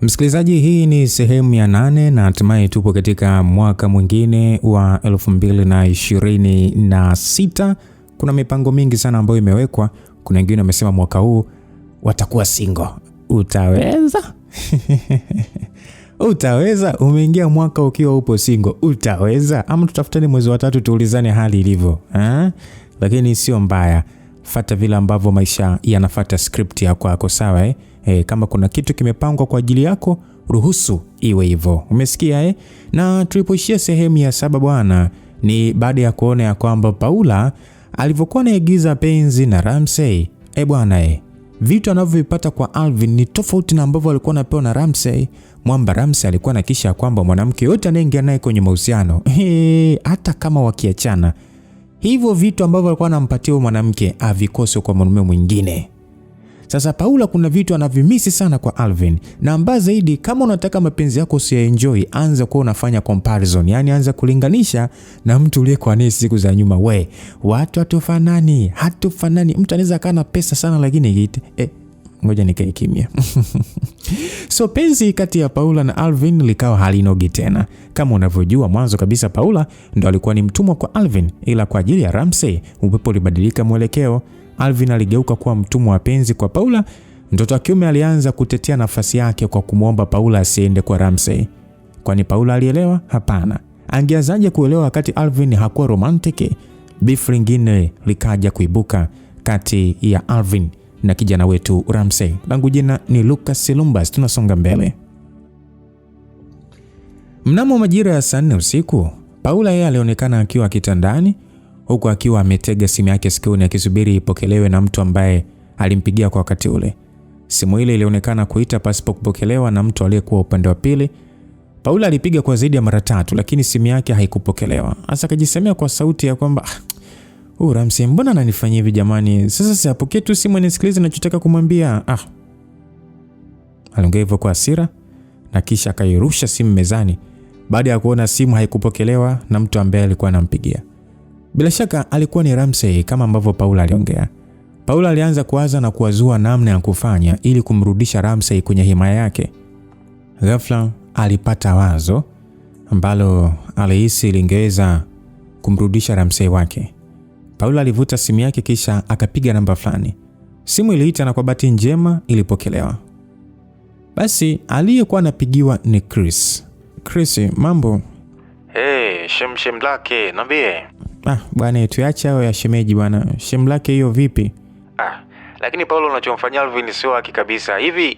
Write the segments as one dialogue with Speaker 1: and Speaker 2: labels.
Speaker 1: Msikilizaji, hii ni sehemu ya 8 na hatimaye tupo katika mwaka mwingine wa 2026. Kuna mipango mingi sana ambayo imewekwa. Kuna wengine wamesema mwaka huu watakuwa single. Utaweza? Utaweza? Umeingia mwaka ukiwa upo single. Utaweza? Ama tutafutane mwezi wa 3 tuulizane hali ilivyo. Lakini sio mbaya. Fuata vile ambavyo maisha yanafuata script ya kwako, sawa kama kuna kitu kimepangwa kwa ajili yako, ruhusu iwe hivyo. Umesikia Na tulipoishia sehemu ya 7 bwana, ni baada ya kuona ya kwamba Paula alivyokuwa anaigiza penzi na Ramsey. Bwana vitu anavyopata kwa Alvin ni tofauti na ambavyo alikuwa anapewa na Ramsey. Mwamba Ramsey alikuwa anakisha kwamba mwanamke yote anaingia naye kwenye mahusiano, hata kama wakiachana, hivyo vitu ambavyo alikuwa anampatia mwanamke avikose kwa mwanamume mwingine. Sasa Paula kuna vitu anavimisi sana kwa Alvin. Na mbaya zaidi, kama unataka mapenzi yako usienjoy, anza kuwa unafanya comparison. Yani anza kulinganisha na mtu uliyekuwa naye siku za nyuma. Watu hatufanani. Mtu anaweza kana pesa sana lakini ngoja nikae kimya. So penzi kati ya Paula na Alvin likawa halinogi tena. Kama unavyojua mwanzo kabisa Paula ndo alikuwa ni mtumwa kwa Alvin, ila kwa ajili ya Ramsey upepo ulibadilika mwelekeo. Alvin aligeuka kuwa mtumwa wa penzi kwa Paula. Mtoto wa kiume alianza kutetea nafasi yake kwa kumwomba Paula asiende kwa Ramsey. Kwani Paula alielewa? Hapana. Angeanzaje kuelewa wakati Alvin hakuwa romantic? Beef lingine likaja kuibuka kati ya Alvin na kijana wetu Ramsey. Langu jina ni Lucas Silumbas, tunasonga mbele. Mnamo majira ya 4 usiku, Paula alionekana akiwa kitandani huku akiwa ametega simu yake sikioni akisubiri ipokelewe na mtu ambaye alimpigia kwa wakati ule. Simu ile ilionekana kuita pasipo kupokelewa na mtu aliyekuwa upande wa pili. Paula alipiga kwa zaidi ya mara 3 lakini simu yake haikupokelewa. Hasa akajisemea kwa sauti ya kwamba Ramsey mbona ananifanyia hivi jamani? Sasa siapokee tu simu nisikilize ninachotaka kumwambia. Aliongea hivyo kwa hasira na kisha akairusha simu mezani baada ya kuona simu haikupokelewa na mtu ambaye alikuwa anampigia. Bila shaka alikuwa ni Ramsey kama ambavyo Paula aliongea. Paula alianza kuwaza na kuwazua namna ya kufanya ili kumrudisha Ramsey kwenye himaya yake. Ghafla alipata wazo ambalo alihisi lingeweza kumrudisha Ramsey wake. Paula alivuta simu yake kisha akapiga namba fulani. Simu iliita na kwa bahati njema ilipokelewa. Basi aliyekuwa anapigiwa ni Chris. Chris, mambo?
Speaker 2: Shem lake, niambie.
Speaker 1: Bwana tuache hao ya shemeji bwana. Shem lake hiyo vipi?
Speaker 2: Lakini Paulo unachomfanyia Alvin sio haki kabisa. Hivi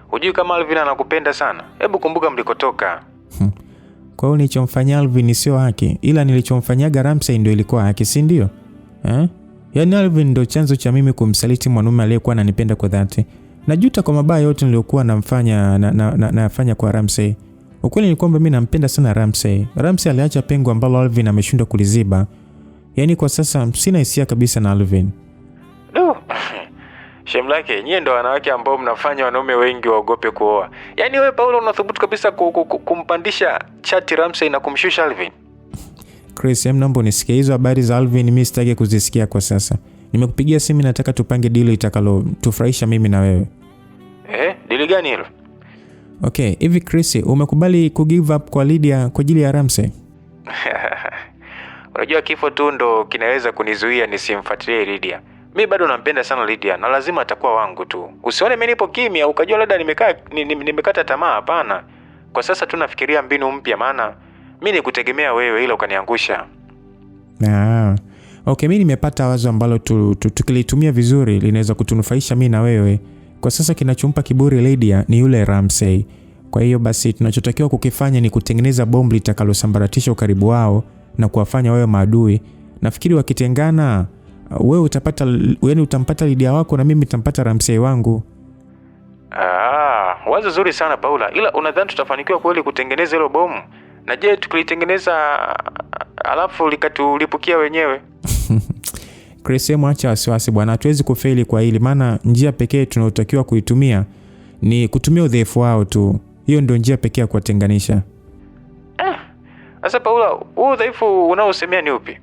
Speaker 2: hujui kama Alvin anakupenda sana? Hebu kumbuka mlikotoka.
Speaker 1: Kwa hiyo nilichomfanyia Alvin sio haki, ila nilichomfanyaga Ramsey ndio ilikuwa haki, si ndio? Yaani Alvin ndio chanzo cha mimi kumsaliti mwanaume aliyekuwa ananipenda kwa dhati. Najuta kwa mabaya yote niliyokuwa nafanya kwa Ramsey. Ukweli ni kwamba mimi nampenda sana Ramsey. Ramsey aliacha pengo ambalo Alvin ameshindwa kuliziba. Yaani kwa sasa sina hisia kabisa na Alvin.
Speaker 2: Shem lake, nyie ndo wanawake ambao mnafanya wanaume wengi waogope kuoa. Yaani wewe Paulo unathubutu kabisa kumpandisha chati Ramsey na kumshusha Alvin?
Speaker 1: Chris, naomba unisikie hizo habari za Alvin mimi sitaki kuzisikia kwa sasa. Nimekupigia simu nataka tupange deal itakalo tufurahisha mimi na wewe.
Speaker 2: Deal gani hilo?
Speaker 1: Okay, hivi Chris, umekubali kugive up kwa Lydia kwa ajili ya Ramsey?
Speaker 2: Unajua kifo tu ndo kinaweza kunizuia nisimfuatilie Lydia. Mimi bado nampenda sana Lydia na lazima atakuwa wangu tu. Usione mimi nipo kimya ukajua labda nimekata tamaa, hapana. Kwa sasa tunafikiria mbinu mpya, maana mimi nikutegemea wewe ila ukaniangusha.
Speaker 1: Okay, mimi nimepata wazo ambalo tukilitumia vizuri linaweza kutunufaisha mimi na wewe. Kwa sasa kinachompa kiburi Lydia ni yule Ramsey. Kwa hiyo basi tunachotakiwa kukifanya ni kutengeneza bomu litakalosambaratisha ukaribu wao na kuwafanya wewe maadui. Nafikiri wakitengana wewe utampata Lydia wako na mimi nitampata Ramsey wangu.
Speaker 2: Wazo zuri sana Paula. Ila unadhani tutafanikiwa kweli kutengeneza hilo bomu? Na je, tukilitengeneza alafu likatulipukia wenyewe?
Speaker 1: Chris, acha wasiwasi bwana, hatuwezi kufeli kwa hili, maana njia pekee tunayotakiwa kuitumia ni kutumia udhaifu wao tu. Hiyo ndio njia pekee ya kuwatenganisha.
Speaker 2: Sasa Paula, huo udhaifu unaosemea ni upi?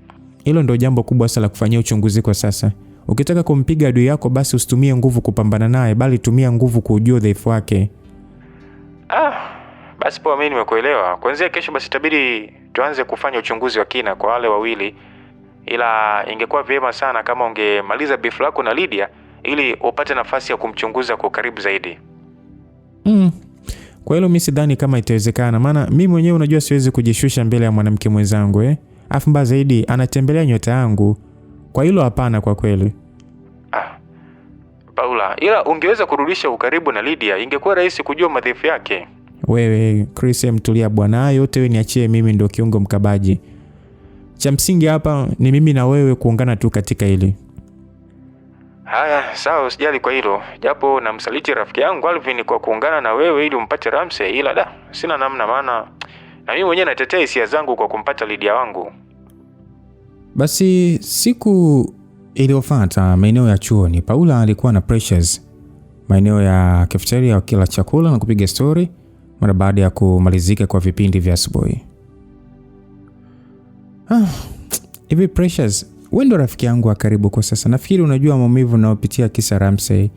Speaker 1: Hilo ndio jambo kubwa sana la kufanyia uchunguzi kwa sasa. Ukitaka kumpiga adui yako basi usitumie nguvu kupambana naye, bali tumia nguvu kujua udhaifu wake.
Speaker 2: Basi poa, mimi nimekuelewa. Kuanzia kesho basi itabidi tuanze kufanya uchunguzi wa kina kwa wale wawili, ila ingekuwa vyema sana kama ungemaliza beef lako na Lydia ili upate nafasi ya kumchunguza kwa karibu zaidi.
Speaker 1: Kwa hilo mimi sidhani kama itawezekana, maana mimi mwenyewe unajua siwezi kujishusha mbele ya mwanamke mwenzangu Afu mbaya zaidi anatembelea nyota yangu. Kwa hilo hapana kwa kweli.
Speaker 2: Paula, ila ungeweza kurudisha ukaribu na Lydia, ingekuwa rahisi kujua madhaifu yake.
Speaker 1: Wewe Chris, mtulia bwana, yote wewe niachie mimi, ndio kiungo mkabaji. Cha msingi hapa ni mimi na wewe kuungana tu katika hili.
Speaker 2: Haya, sawa, usijali kwa hilo. Japo namsaliti rafiki yangu Alvin kwa kuungana na wewe ili umpate Ramsey, ila sina namna, maana na mimi mwenyewe natetea hisia zangu kwa kumpata Lydia wangu.
Speaker 1: Basi siku iliyofuata maeneo ya chuoni, Paula alikuwa na Precious maeneo ya cafeteria wakila chakula na kupiga story mara baada ya kumalizika kwa vipindi vya asubuhi. Hivi Precious, wewe ndo rafiki yangu wa karibu kwa sasa. Nafikiri unajua maumivu nayopitia kisa Ramsey.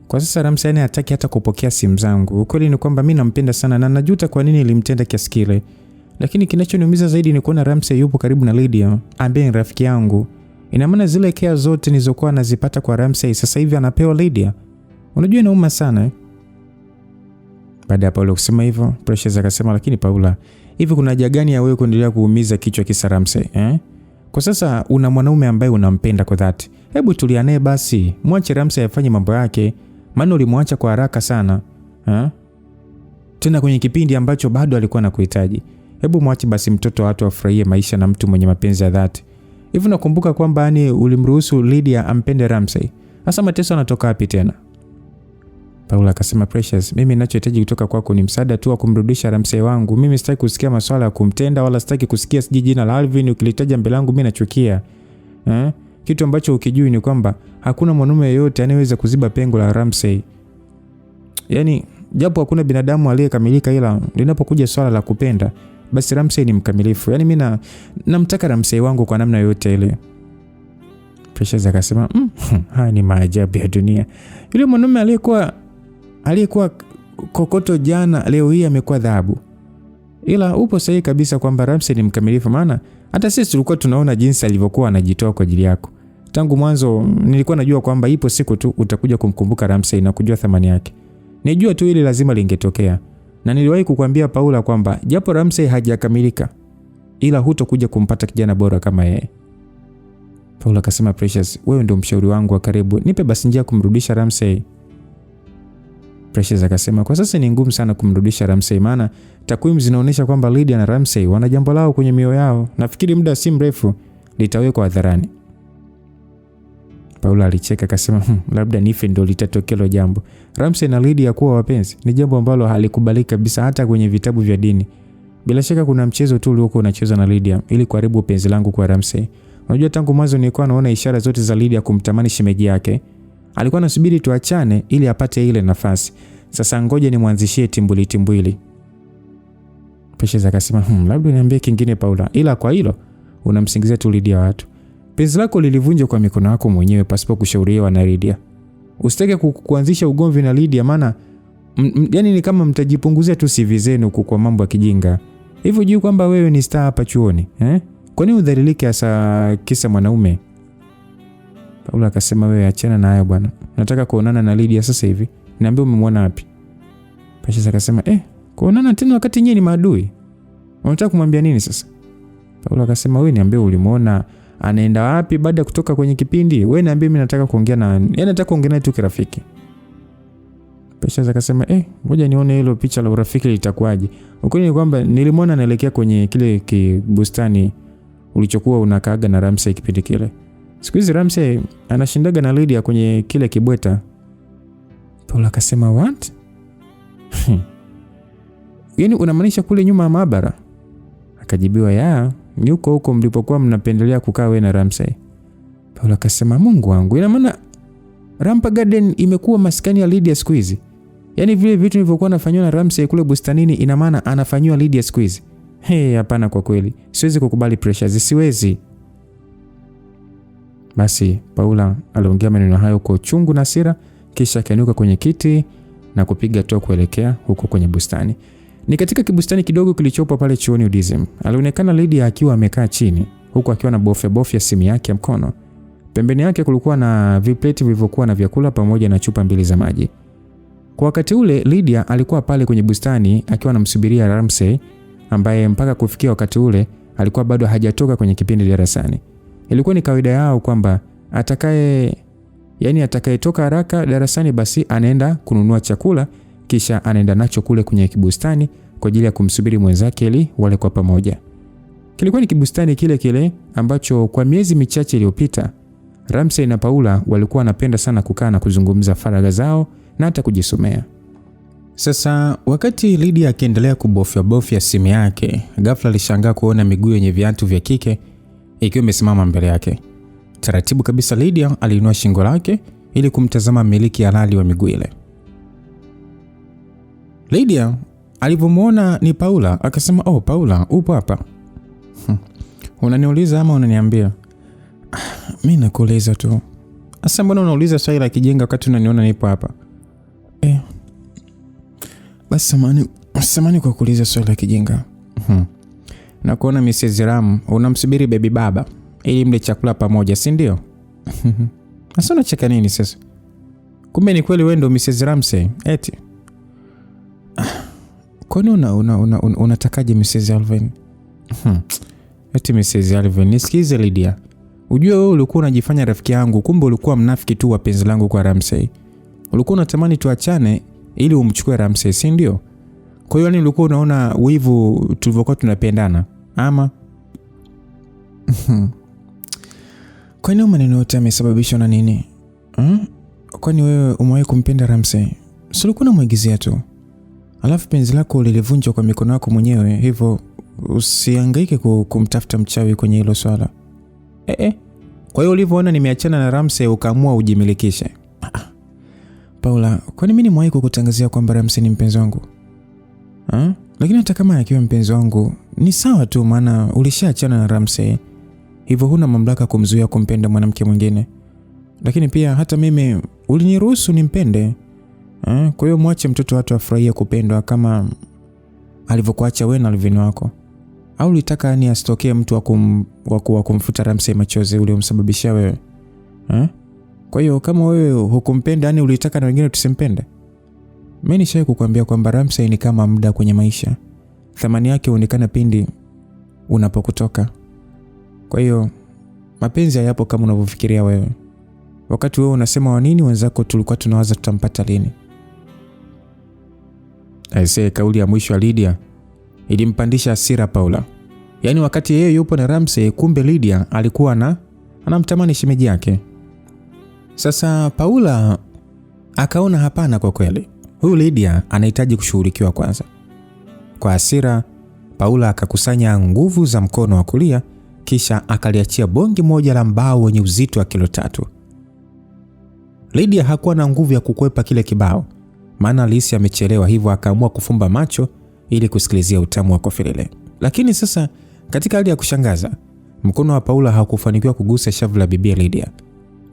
Speaker 1: Kwa sasa Ramsey hataki hata kupokea simu zangu. Ukweli ni kwamba mimi nampenda sana na najuta kwa nini nilimtenda kiasi kile. Lakini kinachoniumiza zaidi ni kuona Ramsey yupo karibu na Lydia, ambaye ni rafiki yangu. Ina maana zile care zote nilizokuwa nazipata kwa Ramsey sasa hivi anapewa Lydia. Unajua inauma sana. Baada ya Paula kusema hivyo, Precious akasema, lakini Paula, hivi kuna haja gani ya wewe kuendelea kuumiza kichwa kisa Ramsey? Kwa sasa una mwanaume ambaye unampenda kwa dhati. Hebu tulia naye basi. Mwache Ramsey afanye mambo yake. Maana ulimwacha kwa haraka sana. Tena kwenye kipindi ambacho bado alikuwa anakuhitaji. Hebu mwache basi mtoto watu afurahie maisha na mtu mwenye mapenzi ya dhati. Hivi nakumbuka kwamba ulimruhusu Lydia ampende Ramsey. Sasa mateso yanatoka wapi tena? Paula akasema, Precious, mimi ninachohitaji kutoka kwako ni msaada tu wa kumrudisha Ramsey wangu. Mimi sitaki kusikia masuala ya kumtenda wala sitaki kusikia jina la Alvin ukilitaja mbele yangu, mimi nachukia. Kitu ambacho ukijui ni kwamba hakuna mwanaume yeyote anayeweza kuziba pengo la Ramsey. Yaani japo hakuna binadamu aliyekamilika, ila linapokuja swala la kupenda, basi Ramsey ni mkamilifu. Yaani mimi namtaka Ramsey wangu kwa namna yoyote ile. Precious akasema, haya ni maajabu ya dunia. Yule mwanaume aliyekuwa kokoto jana leo hii amekuwa dhahabu. Ila upo sahihi kabisa kwamba Ramsey ni mkamilifu, maana hata sisi tulikuwa tunaona jinsi alivyokuwa anajitoa kwa ajili yako. Tangu mwanzo nilikuwa najua kwamba ipo siku tu utakuja kumkumbuka Ramsey na kujua thamani yake. Nijua tu ile lazima lingetokea. Na niliwahi kukuambia Paula kwamba japo Ramsey hajakamilika, ila hutokuja kumpata kijana bora kama yeye. Paula akasema, Precious, wewe ndio mshauri wangu wa karibu. Nipe basi njia kumrudisha Ramsey. Precious akasema, kwa sasa ni ngumu sana kumrudisha Ramsey, maana takwimu zinaonyesha kwamba Lydia na Ramsey wana jambo lao kwenye mioyo yao. Nafikiri muda si mrefu litawekwa hadharani. Paula alicheka akasema, labda nife ndio litatokea hilo jambo. Ramsey na Lydia kuwa wapenzi ni jambo ambalo halikubaliki kabisa hata kwenye vitabu vya dini. Bila shaka kuna mchezo tu uliokuwa unachezwa na Lydia ili kuharibu penzi langu kwa Ramsey. Unajua tangu mwanzo nilikuwa naona ishara zote za Lydia kumtamani shemeji yake. Alikuwa anasubiri tuachane ili apate ile nafasi. Sasa ngoja nimwanzishie timbwili. Precious akasema, labda niambie kingine Paula, ila kwa hilo unamsingizia tu Lydia watu. Penzi lako lilivunjwa kwa mikono yako mwenyewe pasipo kushauriwa na Lydia. Usitake kuanzisha ugomvi na Lydia, maana yani ni kama mtajipunguzia tu CV zenu kwa mambo ya kijinga. Hivyo juu kwamba wewe ni star hapa chuoni, Kwa nini udhalilike hasa kisa mwanaume? Paula akasema, wewe achana na hayo bwana. Nataka kuonana na Lydia sasa hivi. Niambie umemwona wapi? Precious akasema, kuonana tena wakati nyinyi ni maadui? Unataka kumwambia nini sasa? Paula akasema, wewe niambie ulimuona anaenda wapi baada ya kutoka kwenye kipindi. Wewe niambie, mimi nataka kuongea nataka kuongea naye tu kirafiki. Precious akasema, ngoja nione hilo picha la urafiki litakuwaje. Ukweli ni kwamba nilimwona anaelekea kwenye kile kibustani ulichokuwa unakaaga na Ramsey kipindi kile. Siku hizi Ramsey anashindaga na Lydia kwenye kile kibweta. Paula akasema, what? Yaani unamaanisha kule nyuma ya maabara? Akajibiwa, ni huko mlipokuwa mnapendelea kukaa wewe na Ramsey. Paula akasema, Mungu wangu, ina maana Rampa Garden imekuwa maskani ya Lydia siku hizi? Yaani vile vitu nilivyokuwa nafanywa na Ramsey kule bustanini ina maana anafanywa Lydia siku hizi? Hapana kwa kweli. Siwezi kukubali Precious, siwezi. Basi Paula aliongea maneno hayo kwa uchungu na hasira, kisha akainuka kwenye kiti na kupiga hatua kuelekea huko kwenye bustani. Ni katika kibustani kidogo kilichopo pale chuoni UDSM. Alionekana Lydia akiwa amekaa chini huku akiwa na bofya simu yake ya mkono. Pembeni yake kulikuwa na vipleti vilivyokuwa na vyakula pamoja na chupa 2 za maji. Kwa wakati ule Lydia alikuwa pale kwenye bustani akiwa anamsubiria Ramsey ambaye mpaka kufikia wakati ule alikuwa bado hajatoka kwenye kipindi darasani. Ilikuwa ni kawaida yao kwamba atakayetoka haraka darasani basi anaenda kununua chakula kisha anaenda nacho kule kwenye kibustani kwa ajili ya kumsubiri mwenzake ili wale kwa pamoja. Kilikuwa ni kibustani kile kile ambacho kwa miezi michache iliyopita Ramsey na Paula walikuwa wanapenda sana kukaa na kuzungumza faragha zao na hata kujisomea. Sasa wakati Lydia akiendelea kubofya simu yake, ghafla alishangaa kuona miguu yenye viatu vya kike ikiwa imesimama mbele yake. Taratibu kabisa Lydia aliinua shingo lake ili kumtazama mmiliki halali wa miguu ile. Lydia alipomwona ni Paula akasema, "Oh Paula, upo hapa?" "Unaniuliza ama unaniambia?" "Mimi nakuuliza tu." "Asa mbona unauliza swali la kijinga wakati unaniona nipo hapa?" "Basi samani kwa kuuliza swali la kijinga." "Na kuona Mrs. Ram unamsubiri baby baba ili mle chakula pamoja, si ndio?" "Sasa unacheka nini sasa? Kumbe ni kweli wewe ndio Mrs. Ramsey eti?" "Kwani unatakaje Mrs. Alvin?" "Eti Mrs. Alvin, nisikize Lydia. Ujue wewe ulikuwa unajifanya rafiki yangu, kumbe ulikuwa mnafiki tu wa penzi langu kwa Ramsey. Ulikuwa unatamani tuachane ili umchukue Ramsey, si ndio? Kwa hiyo ulikuwa unaona wivu tulivyokuwa tunapendana ama?" "Kwani maneno yote yamesababishwa na nini? Kwani wewe umewahi kumpenda Ramsey? Si ulikuwa unamuigizia tu. Alafu penzi lako lilivunjwa kwa mikono yako mwenyewe, hivyo usihangaike kumtafuta mchawi kwenye hilo swala." Kwa hiyo ulivyoona nimeachana na Ramsey ukaamua ujimilikishe?" "Paula, kwani mimi nimewahi kukutangazia kwamba Ramsey ni mpenzi wangu? Lakini hata kama akiwa mpenzi wangu ni sawa tu, maana ulishaachana na Ramsey. Hivyo huna mamlaka kumzuia kumpenda mwanamke mwingine. Lakini pia hata mimi uliniruhusu nimpende. Kwa hiyo mwache mtoto watu afurahie kupendwa kama alivyokuacha wewe na Alvin wako. Au ulitaka asitokee mtu wa kumfuta Ramsey machozi uliomsababishia wewe? Kwa hiyo kama wewe hukumpenda, ulitaka na wengine tusimpende? Mimi nishawahi kukuambia kwamba Ramsey ni kama muda kwenye maisha. Thamani yake huonekana pindi unapokutoka. Kwa hiyo mapenzi hayapo kama unavyofikiria wewe. Wakati wewe unasema wa nini, wenzako tulikuwa tunawaza tutampata lini." Aisee, kauli ya mwisho ya Lydia ilimpandisha hasira Paula. Yaani wakati yeye yupo na Ramsey, kumbe Lydia alikuwa anamtamani shemeji yake. Sasa Paula akaona hapana, kwa kweli huyu Lydia anahitaji kushughulikiwa kwanza. Kwa hasira Paula akakusanya nguvu za mkono wa kulia kisha akaliachia bongi moja la mbao wenye uzito wa kilo 3. Lydia hakuwa na nguvu ya kukwepa kile kibao, maana alihisi amechelewa, hivyo akaamua kufumba macho ili kusikilizia utamu wa kofi lile. Lakini sasa katika hali ya kushangaza, mkono wa Paula haukufanikiwa kugusa shavu la bibi Lydia.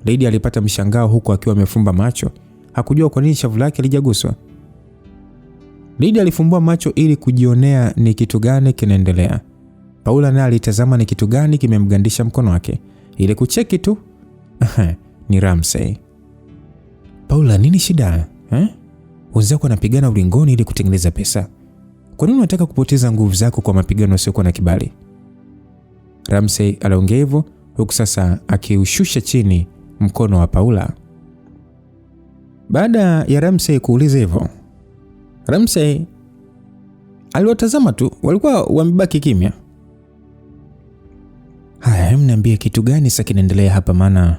Speaker 1: Lydia alipata mshangao huku akiwa amefumba macho, hakujua kwa nini shavu lake halijaguswa. Lydia alifumbua macho ili kujionea ni kitu gani kinaendelea. Paula naye alitazama ni kitu gani kimemgandisha mkono wake ili kucheki tu. Ni Ramsey. "Paula, nini shida? Wenzako wanapigana ulingoni ili kutengeneza pesa. Kwa nini unataka kupoteza nguvu zako kwa mapigano yasiyokuwa na kibali?" Ramsey aliongea hivyo huku sasa akiushusha chini mkono wa Paula. Baada ya Ramsey kuuliza hivyo, Ramsey aliwatazama tu, walikuwa wamebaki kimya. "Haya, mniambie kitu gani sasa kinaendelea hapa, maana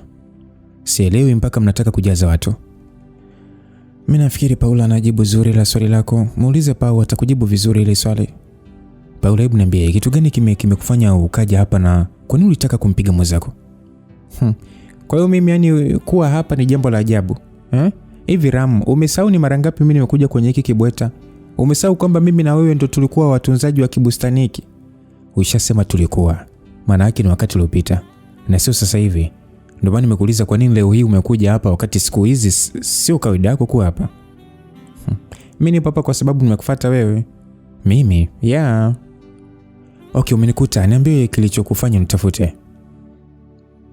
Speaker 1: sielewi mpaka mnataka kujaza watu." "Mimi nafikiri Paula anajibu zuri la swali lako. Muulize Pau, atakujibu vizuri ile swali." "Paula, hebu niambie kitu gani kimekufanya ukaja hapa na kwa nini ulitaka kumpiga mwenzako?" "Kwa hiyo mimi kuwa hapa ni jambo la ajabu. Hivi Ram, umesahau ni mara ngapi mimi nimekuja kwenye hiki kibweta? Umesahau kwamba mimi na wewe ndo tulikuwa watunzaji wa kibustani hiki?" "Ushasema tulikuwa. Maana yake ni wakati uliopita na sio sasa hivi. Ndio maana nimekuuliza kwa nini leo hii umekuja hapa wakati siku hizi sio kawaida yako kuwa hapa." Mimi nipo hapa kwa sababu nimekufuata wewe. Mimi? Yeah. Okay, umenikuta. Niambie kilichokufanya nitafute.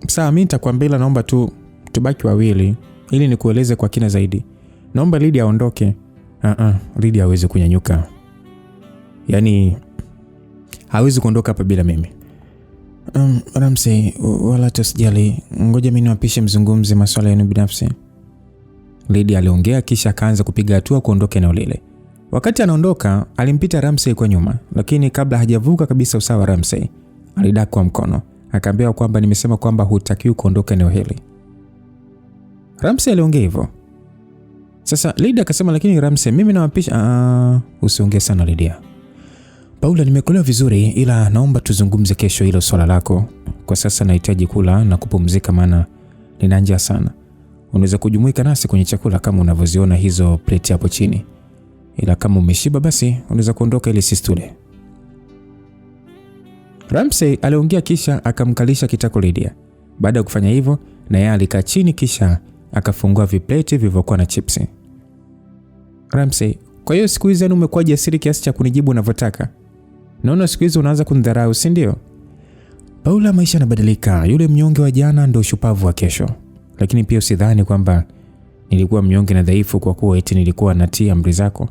Speaker 1: Sawa, mimi nitakwambia, naomba tu tubaki wawili ili nikueleze kwa kina zaidi. Naomba Lydia aondoke. Lydia hawezi kunyanyuka. Yaani hawezi kuondoka hapa bila mimi. Ramsey, wala tusijali. Ngoja mimi niwapishe mzungumze masuala yenu binafsi. Lydia aliongea kisha akaanza kupiga hatua kuondoka eneo lile. Wakati anaondoka, alimpita Ramsey kwa nyuma, lakini kabla hajavuka kabisa usawa Ramsey alidakwa mkono. Akaambiwa kwamba nimesema kwamba hutakiwi kuondoka eneo hili. Ramsey aliongea hivyo. Sasa Lydia akasema, lakini Ramsey, mimi nawapisha. Usiongee sana Lydia. Paula, nimekuelewa vizuri, ila naomba tuzungumze kesho hilo swala lako. Kwa sasa nahitaji kula na kupumzika maana nina njaa sana. Unaweza kujumuika nasi kwenye chakula kama unavyoziona hizo plate hapo chini. Ila kama umeshiba basi unaweza kuondoka ili sisi tule. Ramsey aliongea kisha akamkalisha kitako Lydia. Baada ya kufanya hivyo, na yeye alikaa chini kisha akafungua vipleti vilivyokuwa na chipsi. Ramsey, kwa hiyo siku hizi umekuwa jasiri kiasi cha kunijibu unavyotaka. Naona siku hizi unaanza kunidharau, si ndio? Paula, maisha yanabadilika. Yule mnyonge wa jana ndio shupavu wa kesho. Lakini pia usidhani kwamba nilikuwa mnyonge na dhaifu kwa kuwa eti nilikuwa natii amri zako.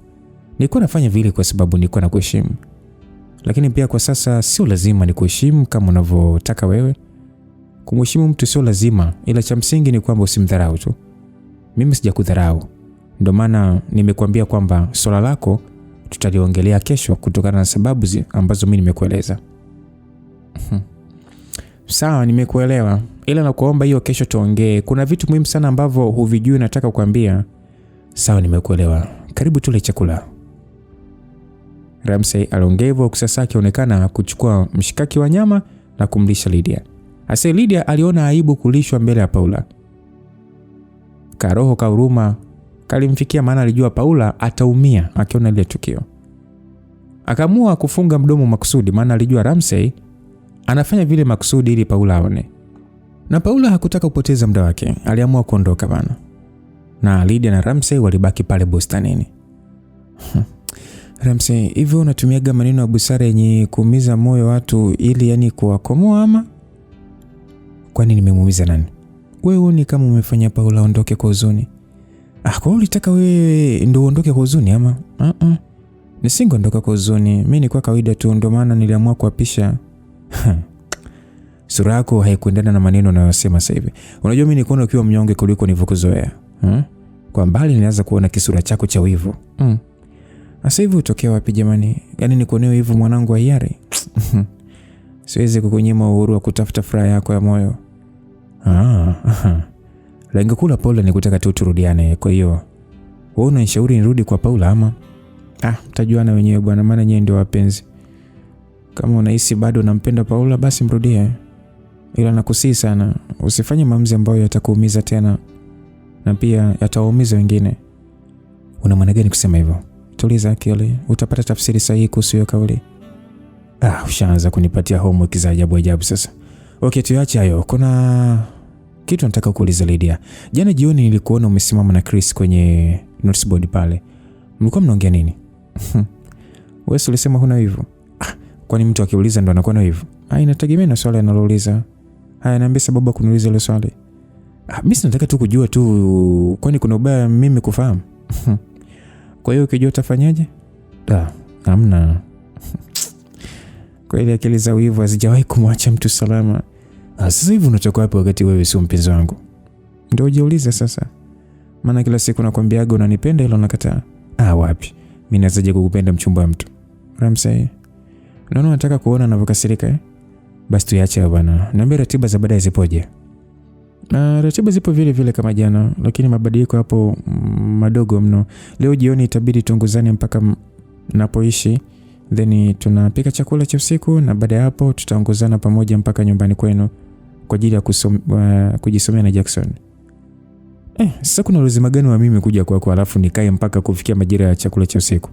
Speaker 1: Nilikuwa nafanya vile kwa sababu nilikuwa nakuheshimu. Lakini pia kwa sasa sio lazima nikuheshimu kama unavyotaka wewe. Kumheshimu mtu sio lazima, ila cha msingi ni kwamba usimdharau tu. Mimi sijakudharau. Ndio maana nimekuambia kwamba swala lako tutaliongelea kesho kutokana na sababu ambazo mimi nimekueleza. Sawa, nimekuelewa. Ila nakuomba hiyo kesho tuongee. Kuna vitu muhimu sana ambavyo huvijui nataka kukuambia. Sawa, nimekuelewa. Karibu tule chakula. Ramsey aliongea hivyo sasa akionekana kuchukua mshikaki wa nyama na kumlisha Lydia. Asa Lydia aliona aibu kulishwa mbele ya Paula. Karoho ka huruma kalimfikia maana alijua Paula ataumia akiona ile tukio. Akaamua kufunga mdomo makusudi maana alijua Ramsey anafanya vile makusudi ili Paula aone. Na Paula hakutaka kupoteza muda wake, aliamua kuondoka bana. Na Lydia na Ramsey walibaki pale bustanini. Ramsey, hivyo unatumiaga maneno ya busara yenye kuumiza moyo watu ili yani kuwakomoa ama? Kwani nimemuumiza nani? Wewe ni kama umefanya Paula aondoke kwa huzuni. Kwa ulitaka wewe ndio uondoke kwa huzuni ama? Nisingeondoka kwa huzuni. Mimi ni kwa kawaida tu, ndio maana niliamua kuapisha. Sura yako haikuendana na maneno unayosema sasa hivi. Unajua mimi nikuona ukiwa mnyonge kuliko nilivyokuzoea. Kwa mbali nilianza kuona kisura chako cha wivu. Sasa hivi utokea wapi jamani? Yaani nikuonea wivu mwanangu wa hiari. Siwezi kukunyima uhuru wa kutafuta furaha yako ya moyo. Lengo kula Paula ni kutaka tu turudiane. Kwa hiyo wewe unanishauri nirudi kwa Paula ama? Mtajuana wenyewe bwana, maana nyewe ndio wapenzi. Kama unahisi bado unampenda Paula basi mrudie. Ila nakusihi sana usifanye maamuzi ambayo yatakuumiza tena na pia yatawaumiza wengine. Una maana gani kusema hivyo? Tuliza akili, utapata tafsiri sahihi kuhusu hiyo kauli. Ushaanza kunipatia homework za ajabu sasa. Okay, tuache hayo. Kuna kitu nataka kuuliza Lydia. Jana jioni nilikuona umesimama na Chris kwenye notice board pale. Mlikuwa mnaongea nini? Wewe ulisema huna hivyo. Kwani mtu akiuliza ndo anakuwa na hivyo? Inategemea na swali analouliza. Niambie sababu kuniuliza ile swali. Mimi nataka tu kujua tu, kwani kuna ubaya mimi kufahamu? Kwa hiyo ukijua utafanyaje? Hamna. Kwa ile akili za wivu hazijawahi kumwacha mtu salama. Sasa hivi unatoka wapi wakati wewe sio mpenzi wangu? Ndio ujiulize sasa. Maana kila siku nakwambiaga unanipenda ila unakataa. Wapi? Mimi nazaje kukupenda mchumba wa mtu? Ramsey, naona unataka kuona ninavyokasirika. Basi tuache bwana. Niambie ratiba za baadaye zipoje? Ratiba zipo vile vile kama jana, lakini mabadiliko hapo madogo mno. Leo jioni itabidi tuongozane mpaka napoishi. Then tunapika chakula cha usiku na baada ya hapo tutaongozana pamoja mpaka nyumbani kwenu kwa ajili ya kujisomea na Jackson. Sasa kuna lazima gani wa mimi kuja kwako alafu nikae mpaka kufikia majira ya chakula cha usiku?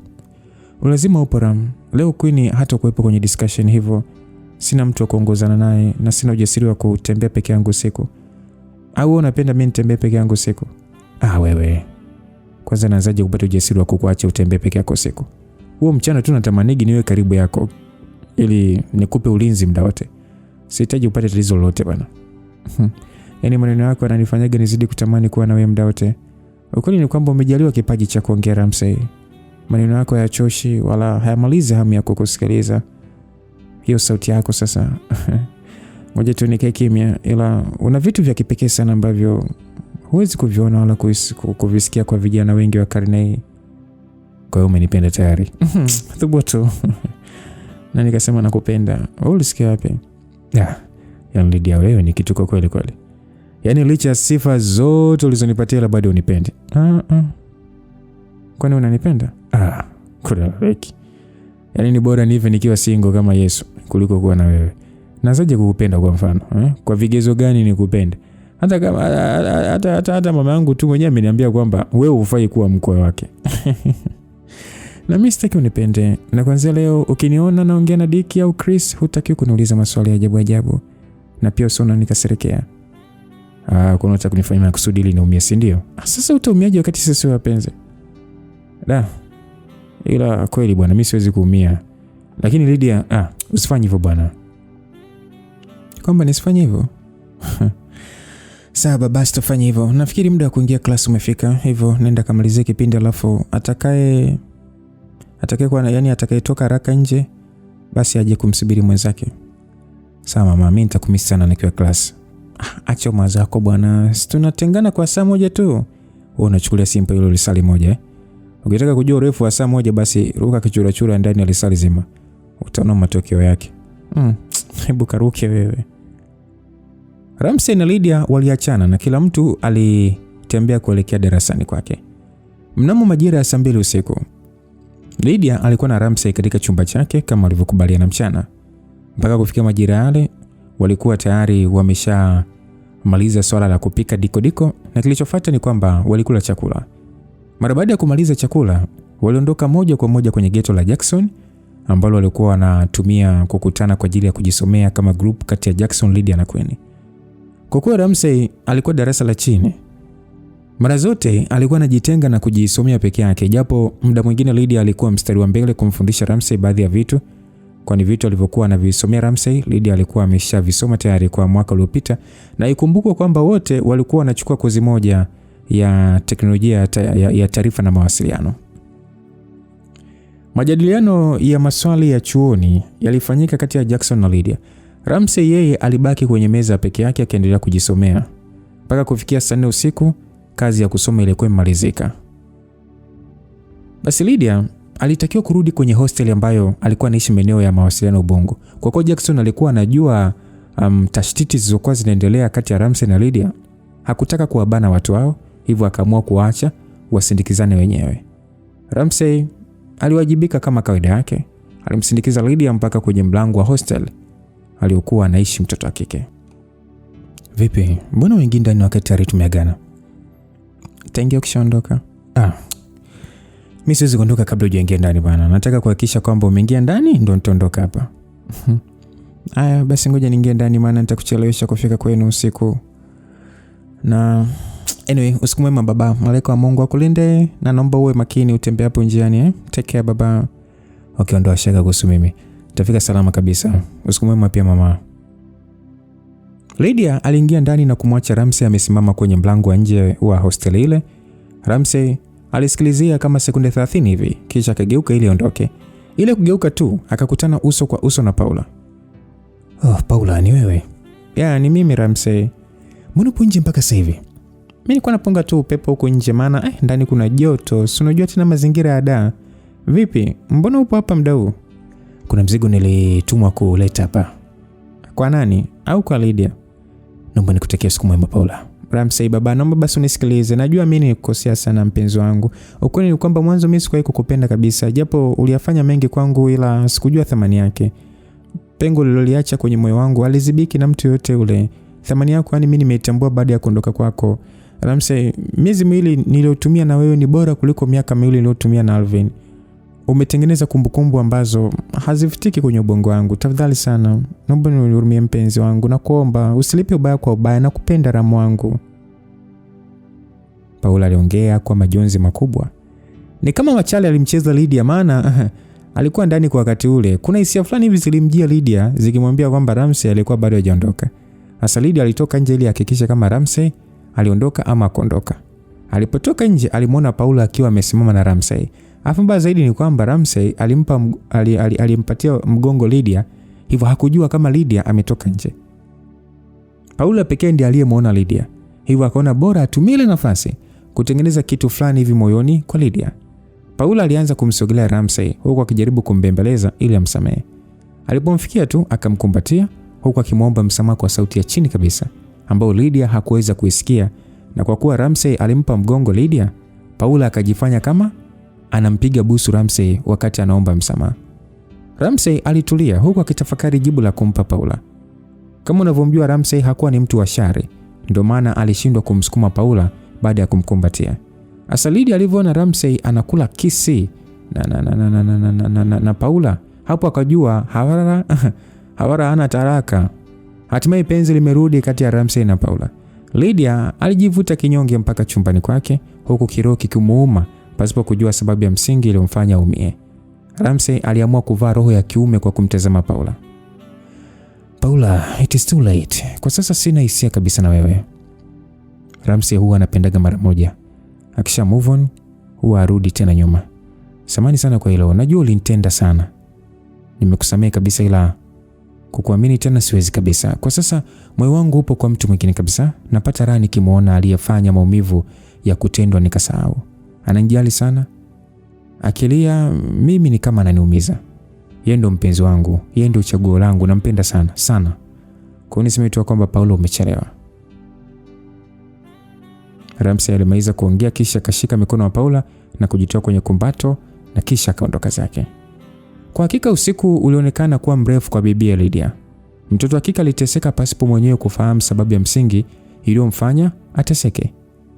Speaker 1: Lazima upo Ram. Leo Queen hata kuwepo kwenye discussion hivyo. Sina mtu wa kuongozana naye na sina ujasiri wa kutembea peke yangu usiku. Au unapenda mimi nitembee peke yangu usiku? Wewe. Kwanza naanzaje kupata ujasiri wa kukuacha utembee peke yako usiku? Huo mchana tu natamanigi niwe karibu yako ili nikupe ulinzi muda wote. Sihitaji upate tatizo lolote bana. Yaani maneno yako yananifanyaga nizidi kutamani kuwa na wewe muda wote. Ukweli ni kwamba umejaliwa kipaji cha kuongea Ramsey. Maneno yako hayachoshi wala hayamalizi hamu ya kukusikiliza. Hiyo sauti yako sasa. Ngoja tu nikae kimya, ila una vitu vya kipekee sana ambavyo huwezi kuviona wala kuvisikia kwa vijana wengi wa karne hii. Kwa hiyo umenipenda tayari. Thubutu. Na nikasema nakupenda. Ulisikia wapi? Yaani Lydia, wewe ni kitu kwa kweli kweli. Yaani licha sifa zote ulizonipatia la bado unipende. Kwani unanipenda? Kuna weki. Yaani ni bora nive nikiwa single kama Yesu kuliko kuwa na wewe. Nazaje kukupenda kwa mfano? Kwa vigezo gani nikupende? Hata kama hata mama yangu tu mwenyewe ameniambia kwamba wewe hufai kuwa mkwe wake. Na mimi sitaki unipende. Na kuanzia leo ukiniona naongea na Dick au Chris, hutaki kuniuliza maswali ya ajabu ajabu. Na pia usiona nikasirikia. Kuna unataka kunifanya makusudi ili niumie, si ndio? Sasa utaumiaje wakati sisi wapenzi? Ila kweli bwana, mimi siwezi kuumia. Lakini Lydia, usifanye hivyo bwana. Kwamba nisifanye hivyo? Sawa baba, sitafanya hivyo. Nafikiri muda wa kuingia class umefika. Hivyo nenda kamalizie kipindi, alafu atakaye atakayetoka haraka nje basi aje kumsubiri mwenzake. Sawa mama, mimi nitakumisi sana nikiwa class. Acha mawazo yako bwana. Tunatengana kwa saa moja tu. Wewe unachukulia simple hilo lisali moja. Ukitaka kujua urefu wa saa moja basi ruka kichura ndani ya lisali zima. Utaona matokeo yake. Hebu karuke wewe. Ramsey na Lydia waliachana na kila mtu alitembea kuelekea darasani kwake. Mnamo majira ya saa 2 usiku, Lydia alikuwa na Ramsey katika chumba chake kama walivyokubaliana mchana. Mpaka kufikia majira yale walikuwa tayari wameshamaliza swala la kupika diko na kilichofuata ni kwamba walikula chakula. Mara baada ya kumaliza chakula, waliondoka moja kwa moja kwenye ghetto la Jackson ambalo walikuwa wanatumia kukutana kwa ajili ya kujisomea kama group kati ya Jackson, Lydia na Queen. Kwa kuwa Ramsey alikuwa darasa la chini, mara zote alikuwa anajitenga na kujisomea peke yake, japo muda mwingine Lydia alikuwa mstari wa mbele kumfundisha Ramsey baadhi ya vitu, kwani vitu alivyokuwa anavisomea Ramsey Lydia alikuwa ameshavisoma tayari kwa mwaka uliopita, na ikumbukwe kwamba wote walikuwa wanachukua kozi moja ya teknolojia ya taarifa na mawasiliano. Majadiliano ya maswali ya chuoni yalifanyika kati ya Jackson na Lydia. Ramsey yeye alibaki kwenye meza peke yake akiendelea kujisomea. Mpaka kufikia saa 4 usiku, kazi ya kusoma ilikuwa imalizika. Basi Lydia alitakiwa kurudi kwenye hostel ambayo alikuwa anaishi maeneo ya mawasiliano Ubungo. Kwa kuwa Jackson alikuwa anajua tashtiti zilizokuwa zinaendelea kati ya Ramsey na Lydia, hakutaka kuwabana watu hao, hivyo akaamua kuacha wasindikizane wenyewe. Ramsey aliwajibika kama kawaida yake. Alimsindikiza Lydia mpaka kwenye mlango wa hostel aliokuwa anaishi mtoto wa kike. Vipi? Mbona wengine ndani wakati tayari tumeagana? Utaingia ukishaondoka? Mimi siwezi kuondoka kabla hujaingia ndani bwana. Nataka kuhakikisha kwamba umeingia ndani ndio nitaondoka hapa. Aya, basi ngoja niingie ndani maana nitakuchelewesha kufika kwenu usiku. Na anyway, usiku mwema baba. Malaika wa Mungu akulinde na naomba uwe makini utembee hapo njiani, Take care baba. Okay, ondoa shaka kuhusu mimi. Utafika salama kabisa. Usiku mwema pia mama. Lydia aliingia ndani na kumwacha Ramsey amesimama kwenye mlango wa nje wa hostel ile. Ramsey alisikilizia kama sekunde 30 hivi kisha akageuka ili aondoke. Ile kugeuka tu akakutana uso kwa uso na Paula. Paula, ni wewe? Ya, ni mimi Ramsey. Mbona upo nje mpaka sasa hivi? Mimi nilikuwa napunga tu upepo huko nje maana ndani kuna joto. Si unajua tena mazingira ya Dar. Vipi? Mbona upo hapa muda huu? Kuna mzigo nilitumwa kuleta hapa. Kwa nani? Au kwa Lydia? Naomba nikutakia siku mwema Paula. Ramsey baba, naomba basi unisikilize. Najua mimi nilikosea sana mpenzi wangu. Ukweli ni kwamba mwanzo mimi sikuwahi kukupenda kabisa. Japo uliyafanya mengi kwangu ila sikujua thamani yake. Pengo liloliacha kwenye moyo wangu alizibiki na mtu yote ule. Thamani yako yani mimi nimeitambua baada ya kuondoka kwako. Ramsey, miezi miwili niliyotumia na wewe ni bora kuliko miaka miwili niliyotumia na Alvin. Umetengeneza kumbukumbu ambazo hazifutiki kwenye ubongo wangu. Tafadhali sana, naomba unihurumie mpenzi wangu na kuomba usilipe ubaya kwa ubaya na kupenda Ramu wangu. Paula aliongea kwa majonzi makubwa. Ni kama Machale alimcheza Lydia, maana alikuwa ndani kwa wakati ule. Kuna hisia fulani hivi zilimjia Lydia zikimwambia kwamba Ramsey alikuwa bado hajaondoka. Hasa Lydia alitoka nje ili ahakikishe kama Ramsey aliondoka ama akondoka. Alipotoka nje alimwona Paula akiwa amesimama na Ramsey. Afu mbaya zaidi ni kwamba Ramsey alimpatia mgongo Lydia, hivyo hakujua kama Lydia ametoka nje. Paula pekee ndiye aliyemwona Lydia, hivyo akaona bora atumie ile nafasi kutengeneza kitu fulani hivi moyoni kwa Lydia. Paula alianza kumsogelea Ramsey huku akijaribu kumbembeleza ili amsamehe. Alipomfikia tu akamkumbatia huku akimwomba msamaha kwa sauti ya chini kabisa ambayo Lydia hakuweza kuisikia, na kwa kuwa Ramsey alimpa mgongo Lydia, Paula akajifanya kama anampiga busu Ramsey wakati anaomba msamaha. Ramsey alitulia huku akitafakari jibu la kumpa Paula. Kama unavyomjua Ramsey hakuwa ni mtu wa shari, ndio maana alishindwa kumsukuma Paula baada ya kumkumbatia. Asa Lydia alivyoona Ramsey anakula kisi na Paula, hapo akajua Hawara hana taraka. Hatimaye penzi limerudi kati ya Ramsey na Paula. Lydia alijivuta kinyonge mpaka chumbani kwake huku kiroho kikimuuma pasipo kujua sababu ya msingi iliyomfanya aumie. Ramsey aliamua kuvaa roho ya kiume kwa kumtazama Paula. Paula, it is too late. Kwa sasa sina hisia kabisa na wewe. Ramsey huwa anapendaga mara moja. Akisha move on, huwa arudi tena nyuma. Samahani sana kwa hilo. Najua ulinitenda sana. Nimekusamehe kabisa, ila kukuamini tena siwezi kabisa. Kwa sasa moyo wangu upo kwa mtu mwingine kabisa. Napata raha nikimuona aliyefanya maumivu ya kutendwa nikasahau. Ananijali sana. Akilia mimi ni kama ananiumiza. Yeye ndo mpenzi wangu, yeye ndo chaguo langu, nampenda sana sana. Kwa nini nisemetoa kwamba Paula umechelewa? Ramsey alimaliza kuongea kisha akashika mikono wa Paula na kujitoa kwenye kumbato na kisha akaondoka zake. Kwa hakika usiku ulionekana kuwa mrefu kwa bibi Lydia. Mtoto hakika aliteseka pasipo mwenyewe kufahamu sababu ya msingi iliyomfanya ateseke.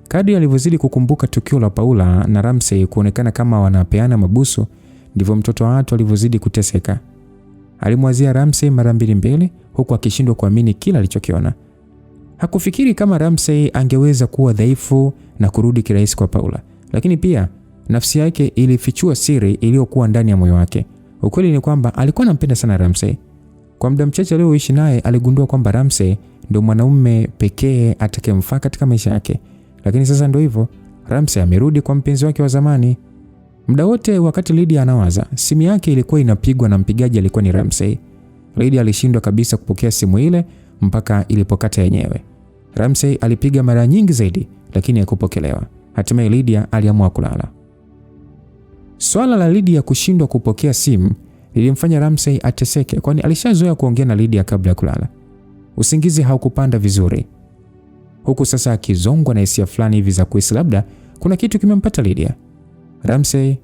Speaker 1: Kadri alivyozidi kukumbuka tukio la Paula na Ramsey kuonekana kama wanapeana mabusu, ndivyo mtoto wa watu alivyozidi kuteseka. Alimwazia Ramsey mara mbili huku akishindwa kuamini kila alichokiona. Hakufikiri kama Ramsey angeweza kuwa dhaifu na kurudi kirahisi kwa Paula, lakini pia nafsi yake ilifichua siri iliyokuwa ndani ya moyo wake. Ukweli ni kwamba alikuwa anampenda sana Ramsey. Kwa muda mchache alioishi naye aligundua kwamba Ramsey ndio mwanaume pekee atakayemfaa katika maisha yake. Lakini sasa ndio hivyo, Ramsey amerudi kwa mpenzi wake wa zamani. Muda wote wakati Lydia anawaza, simu yake ilikuwa inapigwa na mpigaji alikuwa ni Ramsey. Lydia alishindwa kabisa kupokea simu ile mpaka ilipokata yenyewe. Ramsey alipiga mara nyingi zaidi lakini hakupokelewa. Hatimaye Lydia aliamua kulala. Swala la Lydia kushindwa kupokea simu lilimfanya Ramsey ateseke, kwani alishazoea kuongea na Lydia kabla ya kulala. Usingizi haukupanda vizuri. Huku sasa akizongwa na hisia fulani hivi za kuhisi labda kuna kitu kimempata Lydia. Ramsey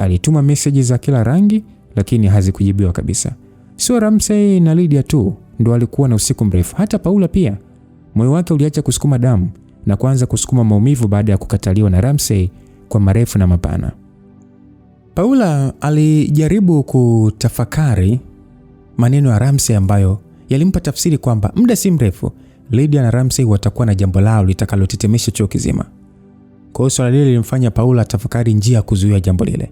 Speaker 1: alituma message za kila rangi lakini hazikujibiwa kabisa. Sio Ramsey na Lydia tu ndio walikuwa na usiku mrefu, hata Paula pia. Moyo wake uliacha kusukuma damu na kuanza kusukuma maumivu baada ya kukataliwa na Ramsey kwa marefu na mapana. Paula alijaribu kutafakari maneno ya Ramsey ambayo yalimpa tafsiri kwamba muda si mrefu Lydia na Ramsey watakuwa na jambo lao litakalotetemesha chuo kizima. Kwa hiyo swala lile lilimfanya Paula tafakari njia ya kuzuia jambo lile.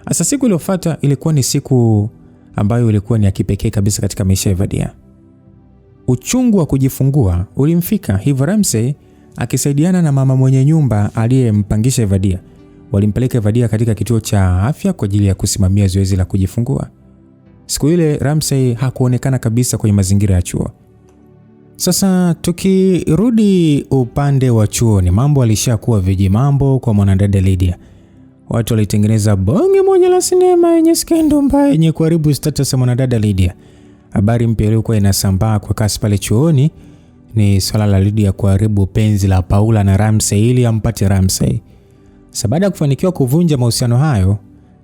Speaker 1: Asa siku iliyofuata ilikuwa ni siku ambayo ilikuwa ni ya kipekee kabisa katika maisha ya Vadia. Uchungu wa kujifungua ulimfika, hivyo Ramsey akisaidiana na mama mwenye nyumba aliyempangisha Vadia walimpeleka Vadia katika kituo cha afya kwa ajili ya kusimamia zoezi la kujifungua. Siku ile Ramsey hakuonekana kabisa kwenye mazingira ya chuo. Sasa tukirudi upande wa chuoni, mambo alishakuwa viji mambo kwa mwanadada Lydia. Watu walitengeneza bonge moja la sinema yenye skendo mbaya yenye kuharibu status ya mwanadada Lydia. Habari mpya iliyokuwa inasambaa kwa kasi pale chuoni ni swala la Lydia kuharibu penzi la Paula na Ramsey ili ampate Ramsey. Baada ya kufanikiwa kuvunja mahusiano hayo,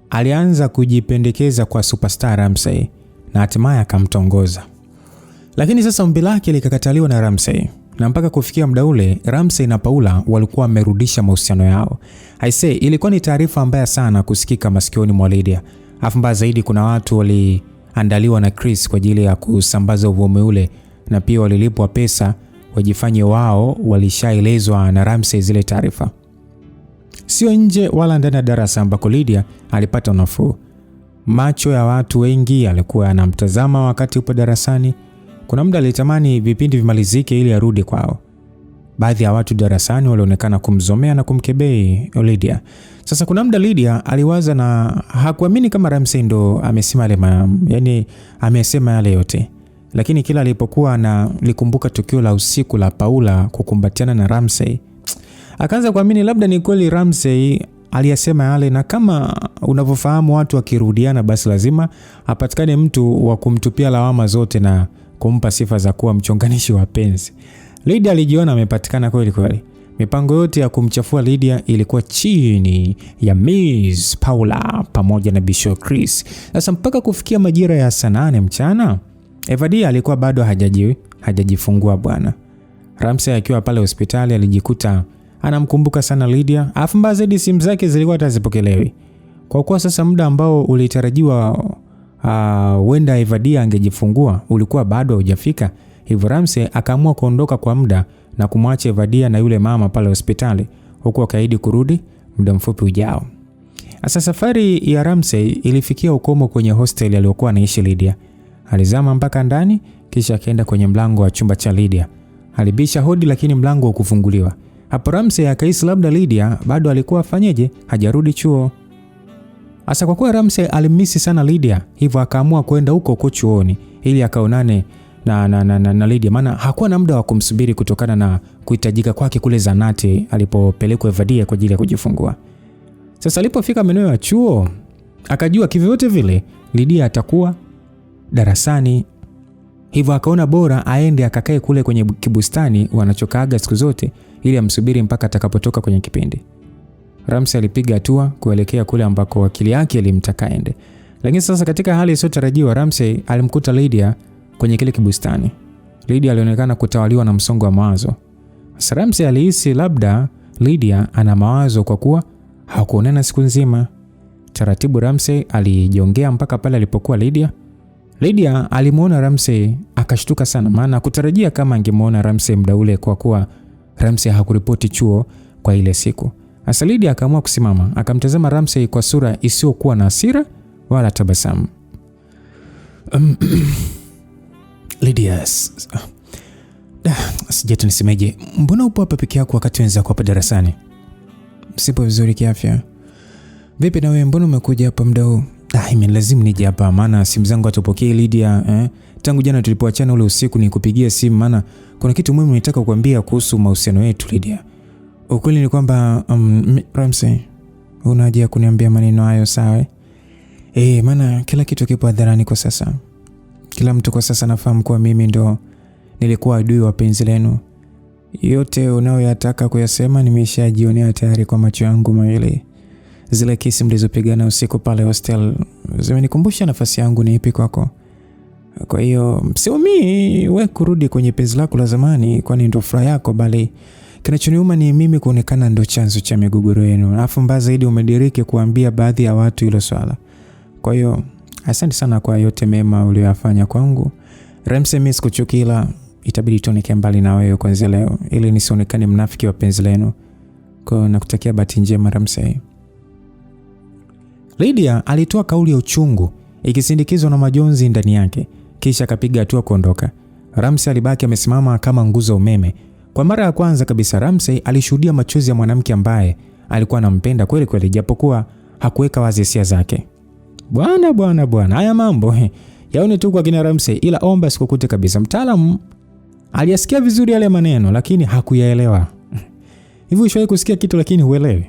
Speaker 1: alianza kujipendekeza kwa superstar Ramsey na hatimaye akamtongoza. Lakini sasa ombi lake likakataliwa na Ramsey, na mpaka kufikia muda ule Ramsey na Paula walikuwa wamerudisha mahusiano yao. Aisee, ilikuwa ni taarifa mbaya sana kusikika masikioni mwa Lydia. Afu mbaya zaidi kuna watu waliandaliwa na Chris kwa ajili ya kusambaza uvumi ule, na pia walilipwa pesa wajifanye wao walishaelezwa na Ramsey zile taarifa. Sio nje wala ndani ya darasa ambako Lydia alipata nafuu. Macho ya watu wengi alikuwa anamtazama wakati upo darasani. Kuna muda alitamani vipindi vimalizike ili arudi kwao. Baadhi ya watu darasani walionekana kumzomea na kumkebei Lydia. Sasa kuna muda Lydia aliwaza na hakuamini kama Ramsey ndo amesema amesema yale yote. Lakini kila alipokuwa likumbuka tukio la usiku la Paula kukumbatiana na Ramsey, akaanza kuamini labda ni kweli Ramsey aliyasema yale, na kama unavyofahamu watu wakirudiana basi lazima apatikane mtu wa kumtupia lawama zote na kumpa sifa za kuwa mchonganishi wa penzi. Lydia alijiona amepatikana kweli. Mipango yote ya kumchafua Lydia ilikuwa chini ya Miss Paula pamoja na Bishop Chris. Sasa mpaka kufikia majira ya saa 8 mchana, Evadia alikuwa bado hajajifungua bwana. Ramsey akiwa pale hospitali alijikuta anamkumbuka sana Lydia, afu mbaya zaidi simu zake zilikuwa hazipokelewi. Kwa kuwa sasa muda ambao ulitarajiwa huenda Evadia angejifungua ulikuwa bado hujafika, hivyo Ramsey akaamua kuondoka kwa muda na kumwacha Evadia na yule mama pale hospitali, huku akaahidi kurudi muda mfupi ujao. Sasa safari ya Ramsey ilifikia ukomo kwenye hostel aliyokuwa anaishi Lydia. Alizama mpaka ndani kisha akaenda kwenye mlango wa chumba cha Lydia. Alibisha hodi lakini mlango haukufunguliwa. Hapo Ramsey akahisi labda Lydia bado alikuwa afanyeje, hajarudi chuo. Asa kwa kuwa Ramsey alimisi sana Lydia, hivyo akaamua kwenda huko chuoni ili akaonane na Lydia, maana hakuwa na muda wa kumsubiri kutokana na kuhitajika kwake kule zanati alipopelekwa Evadia kwa ajili ya kujifungua. Sasa alipofika maeneo ya chuo, akajua kivyovyote vile Lydia atakuwa darasani, hivyo akaona bora aende akakae kule kwenye kibustani wanachokaaga siku zote ili amsubiri mpaka atakapotoka kwenye kipindi. Ramsey alipiga hatua kuelekea kule ambako akili yake ilimtaka aende. Lakini sasa katika hali isiyotarajiwa, Ramsey alimkuta Lydia kwenye kile kibustani. Lydia alionekana kutawaliwa na msongo wa mawazo. Sasa Ramsey alihisi labda Lydia ana mawazo kwa kuwa hakuonana siku nzima. Taratibu Ramsey alijongea mpaka pale alipokuwa Lydia. Lydia alimuona Ramsey akashtuka sana, maana kutarajia kama angemuona Ramsey muda ule kwa kuwa Ramsey hakuripoti chuo kwa ile siku. Sasa Lydia akaamua kusimama, akamtazama Ramsey kwa sura isiyokuwa na hasira wala tabasamu. Lydia, sijui nisemeje, mbona upo hapa peke yako wakati wenzako hapa darasani? Sipo vizuri kiafya. Vipi na wewe, mbona umekuja hapa muda huu? Mimi lazima nije hapa maana simu zangu hatupokei Lydia. Tangu jana tulipoachana ule usiku nikupigia simu maana kuna kitu muhimu nataka kukuambia kuhusu mahusiano yetu Lydia. Ukweli ni kwamba Ramsey, una haja kuniambia maneno hayo sawa? Maana kila kitu kipo hadharani kwa sasa. Kila mtu kwa sasa anafahamu kuwa mimi ndo nilikuwa adui wa penzi lenu. Yote unayoyataka kuyasema nimeshajionea tayari kwa macho yangu mawili. Zile kesi mlizopigana usiku pale hostel zimenikumbusha nafasi yangu ni ipi kwako. Kwa hiyo msiumii wewe kurudi kwenye penzi lako la zamani kwani ndo furaha yako, bali kinachoniuma ni mimi kuonekana ndo chanzo cha migogoro yenu. Alafu mbaya zaidi umediriki kuambia baadhi ya watu hilo swala. Kwa hiyo asante sana kwa yote mema uliyofanya kwangu. Ramsey, mimi sikuchukila, itabidi tuoneke mbali na wewe kuanzia leo ili nisionekane mnafiki wa penzi lenu. Kwa hiyo nakutakia bahati njema Ramsey. Lydia alitoa kauli ya uchungu ikisindikizwa na majonzi ndani yake, kisha akapiga hatua kuondoka. Ramsey alibaki amesimama kama nguzo umeme. Kwa mara ya kwanza kabisa Ramsey alishuhudia machozi ya mwanamke ambaye alikuwa anampenda kweli kweli, japokuwa hakuweka wazi hisia zake. Bwana, haya mambo yaone tu kwa kina Ramsey, ila omba sikukute kabisa. Mtaalamu aliyasikia vizuri yale maneno lakini hakuyaelewa. Hivi ushawahi kusikia kitu lakini huelewi?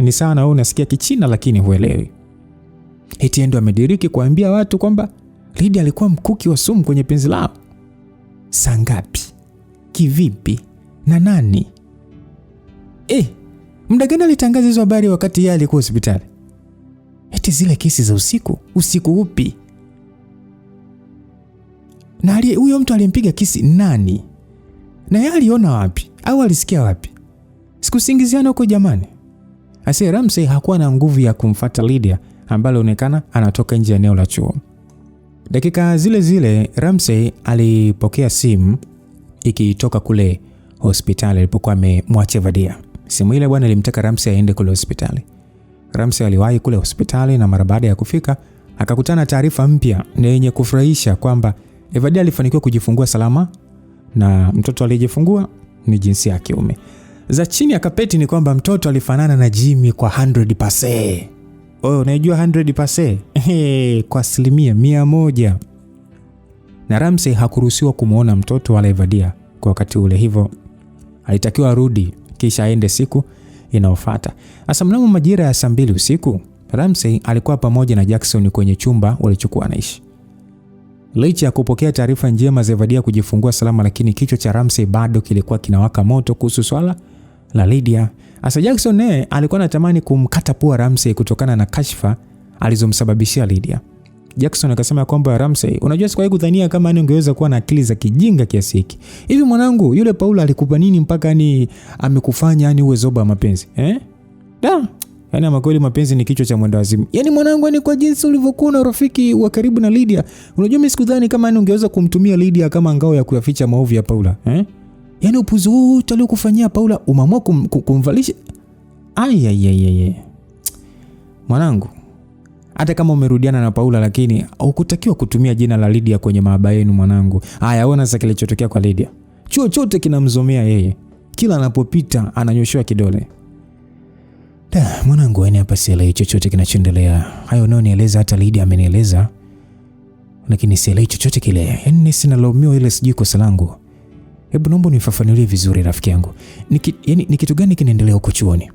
Speaker 1: Ni sawa na wewe unasikia Kichina lakini huelewi. Eti ndio amediriki kuambia watu kwamba Lydia alikuwa mkuki wa sumu kwenye penzi lao. Saa ngapi? Kivipi? Na nani? Muda gani alitangaza hizo habari wakati yeye alikuwa hospitali? Eti zile kesi za usiku upi? Na huyo mtu aliyempiga kesi nani? Na yeye aliona wapi? Au alisikia wapi? Sikusingiziana huko jamani. Ase Ramsey hakuwa na nguvu ya kumfuata Lydia ambaye onekana anatoka nje ya eneo la chuo. Dakika zile Ramsey alipokea simu ikitoka kule hospitali alipokuwa amemwacha Evadia. Simu ile bwana ilimtaka Ramsey aende kule hospitali. Ramsey aliwahi kule hospitali na mara baada ya kufika akakutana taarifa mpya na yenye kufurahisha kwamba Evadia alifanikiwa kujifungua salama na mtoto aliyejifungua ni jinsia ya kiume. Za chini ya kapeti ni kwamba mtoto alifanana na Jimmy kwa 100%. Unajua 100%? Kwa 100%. Na Ramsey hakuruhusiwa kumuona mtoto wala Evadia kwa wakati ule, hivyo alitakiwa arudi kisha aende siku inayofuata. Hasa mnamo majira ya saa 2 usiku, Ramsey alikuwa pamoja na Jackson kwenye chumba walichokuwa anaishi. Licha ya kupokea taarifa njema za Evadia kujifungua salama, lakini kichwa cha Ramsey bado kilikuwa kinawaka moto kuhusu swala la Lydia. Hasa Jackson naye alikuwa anatamani kumkata pua Ramsey kutokana na kashfa alizomsababishia Lydia. Jackson akasema kwamba Ramsey, unajua sikuwahi kudhania kama ungeweza kuwa na akili za kijinga kiasi hiki. Hivi mwanangu, yule Paula alikupa nini mpaka amekufanya uwe zoba mapenzi? Ama kweli mapenzi ni kichwa cha mwenda wazimu. Mwanangu, kwa jinsi ulivyokuwa na rafiki wa karibu na Lydia, unajua mimi sikudhani kama ungeweza kumtumia Lydia kama ngao ya kuyaficha maovu ya Paula. Upuzi wote aliokufanyia Paula umeamua kumvalisha. Mwanangu, hata kama umerudiana na Paula lakini hukutakiwa kutumia jina la Lydia kwenye mahaba yenu mwanangu. Ona sasa kilichotokea kwa Lydia. Chuo chote kinamzomea yeye. Kila anapopita ananyoshewa kidole. Mwanangu, hapa sielewi chochote kinachoendelea. Hayo unaonieleza hata Lydia amenieleza. Lakini sielewi chochote kile. Sina laumiwa ile sijui kosa langu. Hebu naomba unifafanulie vizuri rafiki yangu. Ni kitu gani kinaendelea huko chuoni?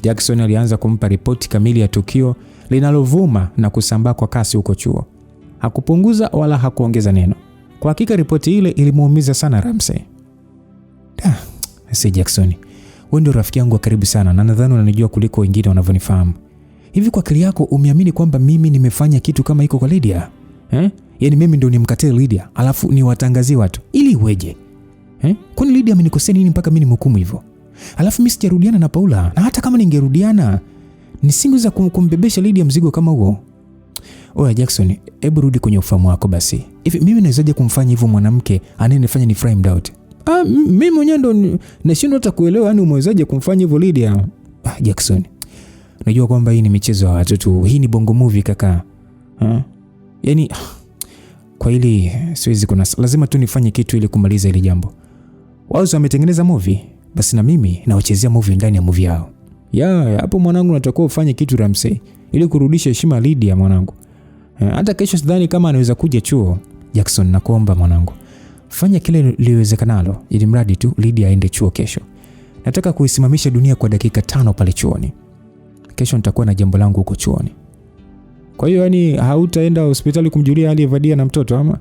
Speaker 1: Jackson alianza kumpa ripoti kamili ya tukio linalovuma na kusambaa kwa kasi huko chuo. Hakupunguza wala hakuongeza neno. Kwa hakika ripoti ile ilimuumiza sana Ramsey. Jackson, wewe ndio rafiki yangu wa karibu sana na nadhani unanijua kuliko wengine wanavyonifahamu. Hivi kwa akili yako umeamini kwamba mimi nimefanya kitu kama hiko kwa Lydia? Mimi ndio nimkatae Lydia alafu niwatangazie watu ili iweje? Kwani Lydia amenikosea nini mpaka mimi nimhukumu hivyo? Alafu mimi sijarudiana na Paula, na hata kama ningerudiana nisingeweza kumbebesha Lydia mzigo kama huo. Jackson, hebu rudi kwenye ufahamu wako basi. Hivi mimi nawezaje kumfanya hivyo mwanamke anayenifanya ni framed out? Mimi mwenyewe ndo nashindwa hata kuelewa umewezaje kumfanya hivyo Lydia. Jackson, unajua kwamba hii ni michezo ya watu tu. Hii ni bongo movie kaka. Kwa hili siwezi lazima tu nifanye kitu ili kumaliza hili jambo. Wao wametengeneza movie, basi na mimi nawachezea movie ndani ya movie yao. Hapo mwanangu unatakiwa ufanye kitu Ramsey ili kurudisha heshima Lydia mwanangu. Hata kesho sidhani kama anaweza kuja chuo. Jackson, nakuomba mwanangu, fanya kile liwezekanalo ili mradi tu Lydia aende chuo kesho. Nataka kuisimamisha dunia kwa dakika 5 pale chuoni. Kesho nitakuwa na jambo langu huko chuoni. Kwa hiyo hautaenda hospitali kumjulia hali Evadia na mtoto ama?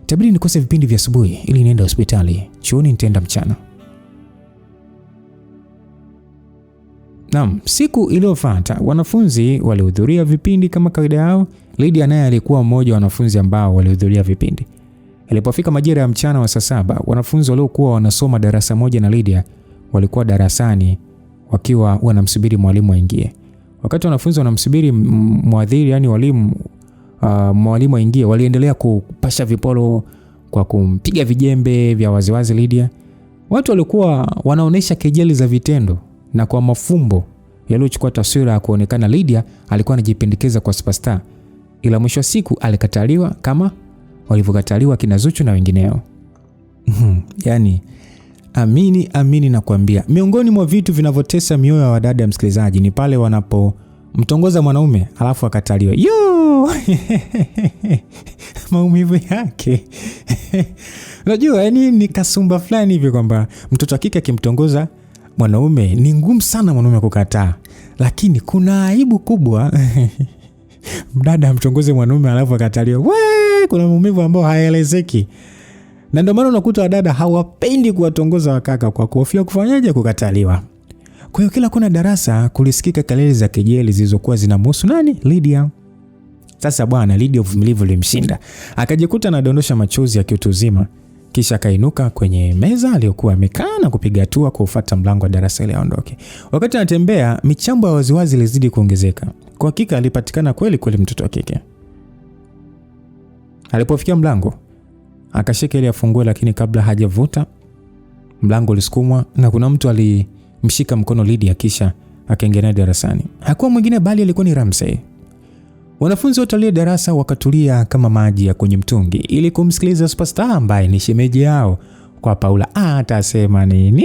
Speaker 1: Itabidi nikose vipindi vya asubuhi ili niende hospitali. Chuoni nitaenda mchana. Siku iliyofuata wanafunzi walihudhuria vipindi kama kawaida yao. Lydia naye alikuwa mmoja wa wanafunzi ambao walihudhuria vipindi. Ilipofika majira ya mchana wa saa 7, wanafunzi waliokuwa wanasoma darasa moja na Lydia walikuwa darasani wakiwa wanamsubiri mwalimu aingie. Wakati wanafunzi wanamsubiri mwadhiri mwalimu aingie, waliendelea kupasha vipolo kwa kumpiga vijembe vya waziwazi Lydia. Watu walikuwa wanaonesha kejeli za vitendo na kwa mafumbo yaliyochukua taswira ya kuonekana Lydia alikuwa anajipendekeza kwa superstar, ila mwisho wa siku alikataliwa kama walivyokataliwa kina Zuchu na wengineo. Amini nakwambia, miongoni mwa vitu vinavyotesa mioyo ya wadada msikilizaji ni pale wanapomtongoza mwanaume alafu akataliwa. Maumivu yake. Unajua ni kasumba fulani hivi kwamba mtoto wa kike akimtongoza mwanaume ni ngumu sana mwanaume kukataa, lakini kuna aibu kubwa mdada amtongoze mwanaume alafu akataliwa. Kuna maumivu ambayo hayaelezeki. Na ndio maana unakuta wadada hawapendi kuwatongoza wakaka kwa kuhofia kufanyaje, kukataliwa. Kwa hiyo kila kuna darasa kulisikika kelele za kejeli zilizokuwa zinamhusu nani? Lydia. Sasa bwana Lydia uvumilivu limshinda. Akajikuta anadondosha machozi ya kiutu uzima, kisha akainuka kwenye meza aliyokuwa amekaa na kupiga hatua kufuata mlango wa darasa ile aondoke. Wakati anatembea, michambo ya waziwazi ilizidi kuongezeka. Kwa hakika alipatikana kweli mtoto wa kike. Alipofikia mlango, Akashika ile afungue, lakini kabla hajavuta mlango ulisukumwa na kuna mtu alimshika mkono Lydia kisha akaingia darasani. Hakuwa mwingine bali alikuwa ni Ramsey. Wanafunzi wote wa darasa wakatulia kama maji ya kwenye mtungi ili kumsikiliza superstar ambaye ni shemeji yao kwa Paula atasema nini.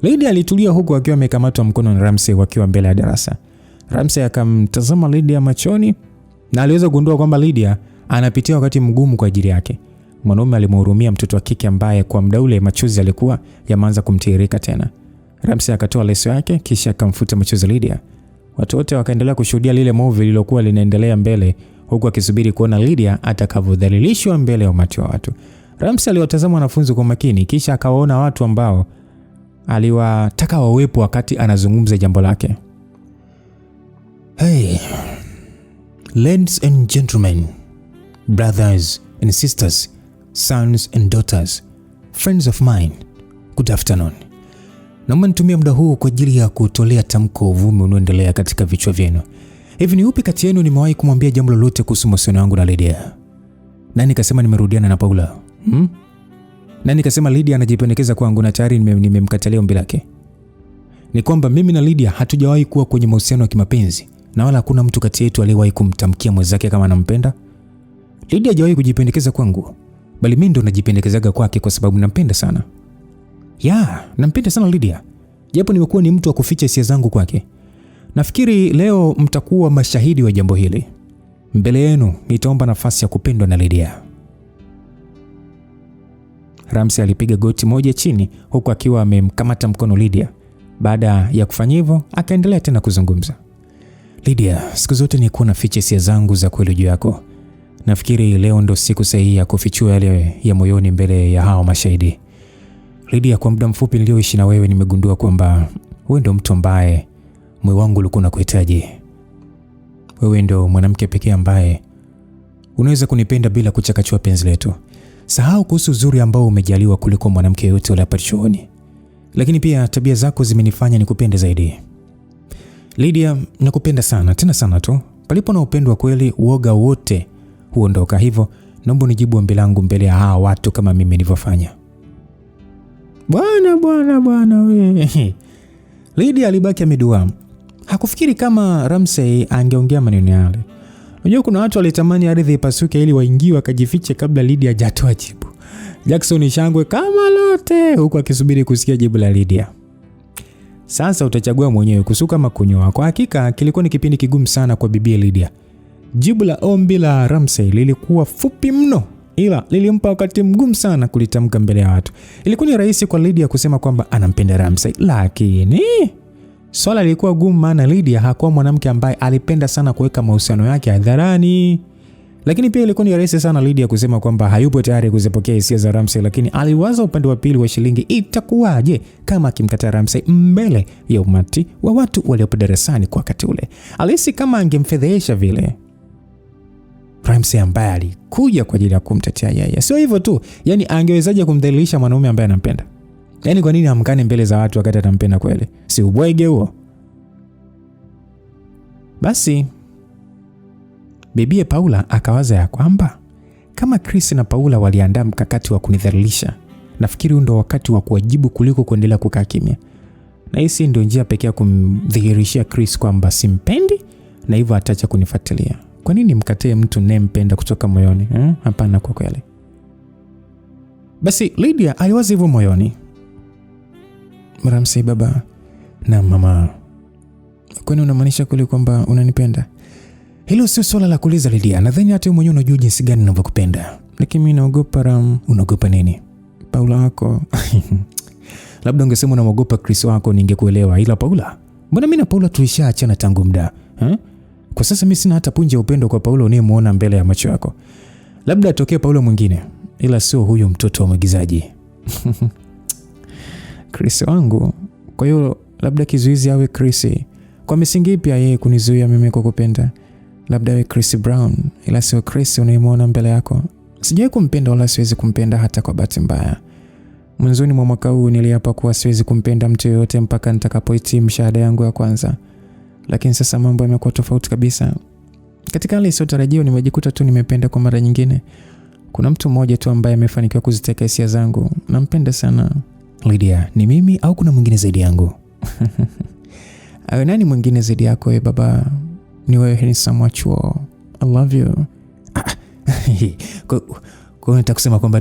Speaker 1: Lydia alitulia huku akiwa amekamatwa mkono na Ramsey wakiwa mbele ya darasa. Ramsey akamtazama Lydia machoni na aliweza kugundua kwamba Lydia anapitia wakati mgumu kwa ajili yake. Mwanaume alimhurumia mtoto wa kike ambaye kwa muda ule machozi yalikuwa yameanza kumtiririka tena. Ramsey akatoa leso yake kisha akamfuta machozi Lydia. Watu wote wakaendelea kushuhudia lile movie lilokuwa linaendelea mbele huku akisubiri kuona Lydia atakavyodhalilishwa mbele ya umati wa watu. Ramsey aliwatazama wanafunzi kwa makini kisha akawaona watu ambao aliwataka wawepo wakati anazungumza jambo lake. Hey, ladies and gentlemen, brothers and sisters, sons and daughters, friends of mine, good afternoon. Naomba nitumie muda huu kwa ajili ya kutolea tamko uvumi unaoendelea katika vichwa vyenu. Hivi ni upi kati yenu nimewahi kumwambia jambo lolote kuhusu mahusiano yangu na Lydia? Nani kasema nimerudiana na Paula? Nani kasema Lydia anajipendekeza kwangu na tayari nimemkatalia ombi lake? Ni kwamba mimi na Lydia hatujawahi kuwa kwenye mahusiano ya kimapenzi na wala hakuna mtu kati yetu aliyewahi kumtamkia mwenzake kama anampenda. Lydia hajawahi kujipendekeza kwangu, bali mimi ndo najipendekezaga kwake kwa sababu nampenda sana. Nampenda sana Lydia. Japo nimekuwa ni mtu wa kuficha hisia zangu kwake. Nafikiri leo mtakuwa mashahidi wa jambo hili. Mbele yenu nitaomba nafasi ya kupendwa na Lydia. Ramsey alipiga goti moja chini huku akiwa amemkamata mkono Lydia. Baada ya kufanya hivyo, akaendelea tena kuzungumza. Lydia, siku zote nilikuwa naficha hisia zangu za kweli juu yako. Nafikiri leo ndo siku sahihi ya kufichua yale ya moyoni mbele ya hao mashahidi. Lydia, kwa muda mfupi nilioishi na wewe nimegundua kwamba wewe ndo mtu ambaye moyo wangu ulikuwa unakuhitaji. Wewe ndo mwanamke pekee ambaye unaweza kunipenda bila kuchakachua penzi letu. Sahau kuhusu uzuri ambao umejaliwa kuliko mwanamke yote hapa chuoni. Lakini pia tabia zako zimenifanya nikupende zaidi. Lydia, nakupenda sana, tena sana tu. Palipo na upendo wa kweli, uoga wote huondoka. Hivyo naomba unijibu ombi langu mbele ya hawa watu kama mimi nilivyofanya. Bwana we. Lydia alibaki ameduaa. Hakufikiri kama Ramsey angeongea maneno yale. Unajua kuna watu walitamani ardhi ipasuke ili waingie wakajifiche kabla Lydia hajatoa jibu. Jackson shangwe kama lote huku akisubiri kusikia jibu la Lydia. Sasa utachagua mwenyewe kusuka ama kunyoa. Kwa hakika kilikuwa ni kipindi kigumu sana kwa bibi Lydia. Jibu la ombi la Ramsey lilikuwa fupi mno, ila lilimpa wakati mgumu sana kulitamka mbele ya watu. Ilikuwa ni rahisi kwa Lydia kusema kwamba anampenda Ramsey, lakini swala lilikuwa gumu maana Lydia hakuwa mwanamke ambaye alipenda sana kuweka mahusiano yake hadharani. Lakini pia ilikuwa ni rahisi sana Lydia kusema kwamba hayupo tayari kuzipokea hisia za Ramsey, lakini aliwaza upande wa pili wa shilingi, itakuwaje kama akimkataa Ramsey mbele ya umati wa watu waliopo darasani kwa wakati ule. Alihisi kama angemfedhehesha vile Ramsey ambaye alikuja kwa ajili ya kumtetea yeye. Sio hivyo tu, yani angewezaje kumdhalilisha mwanaume ambaye anampenda? Yani kwa nini amkane mbele za watu wakati anampenda kweli? Si ubwege huo? Basi bibie Paula akawaza ya kwamba kama Chris na Paula waliandaa mkakati wa kunidhalilisha, nafikiri ndio wakati wa kuwajibu kuliko kuendelea kukaa kimya. Na hii ndio njia pekee ya kumdhihirishia Chris kwamba simpendi na hivyo ataacha kunifuatilia. Kwa nini mkatae mtu nayempenda kutoka moyoni? Hapana kwa kweli. Basi Lydia aliwaza hivyo moyoni. Ramsey baba na mama, kwani unamaanisha kule kwamba unanipenda? Hilo sio swala la kuuliza Lydia. Nadhani hata wewe mwenyewe unajua jinsi gani ninavyokupenda. Lakini mimi naogopa Ram. Unaogopa nini? Paula wako. Labda ungesema unaogopa Chris wako ningekuelewa, ila Paula, mbona mimi na Paula tulishaachana tangu muda? Kwa sasa mimi sina hata punje ya upendo kwa Paula unayemuona mbele ya macho yako. Labda atokee Paula mwingine, ila sio huyo mtoto wa mwigizaji. Chris wangu. Kwa hiyo labda kizuizi awe Chris. Kwa misingi ipi yeye kunizuia mimi kukupenda? Labda awe Chris Brown, ila sio Chris unayemuona mbele yako. Sijawahi kumpenda wala siwezi kumpenda hata kwa bahati mbaya. Mwanzoni mwa mwaka huu niliapa kuwa siwezi kumpenda mtu yeyote mpaka nitakapohitimu shahada yangu ya kwanza. Lakini sasa mambo yamekuwa tofauti kabisa. Katika hali isiyotarajiwa nimejikuta tu nimependa kwa mara nyingine. Kuna mtu mmoja tu ambaye amefanikiwa kuziteka hisia zangu. Nampenda sana. Lydia, ni mimi au kuna mwingine zaidi yangu? Awe nani mwingine zaidi yako wewe baba? Ni wewe handsome wa chuo. I love you. Kwa nataka kusema kwamba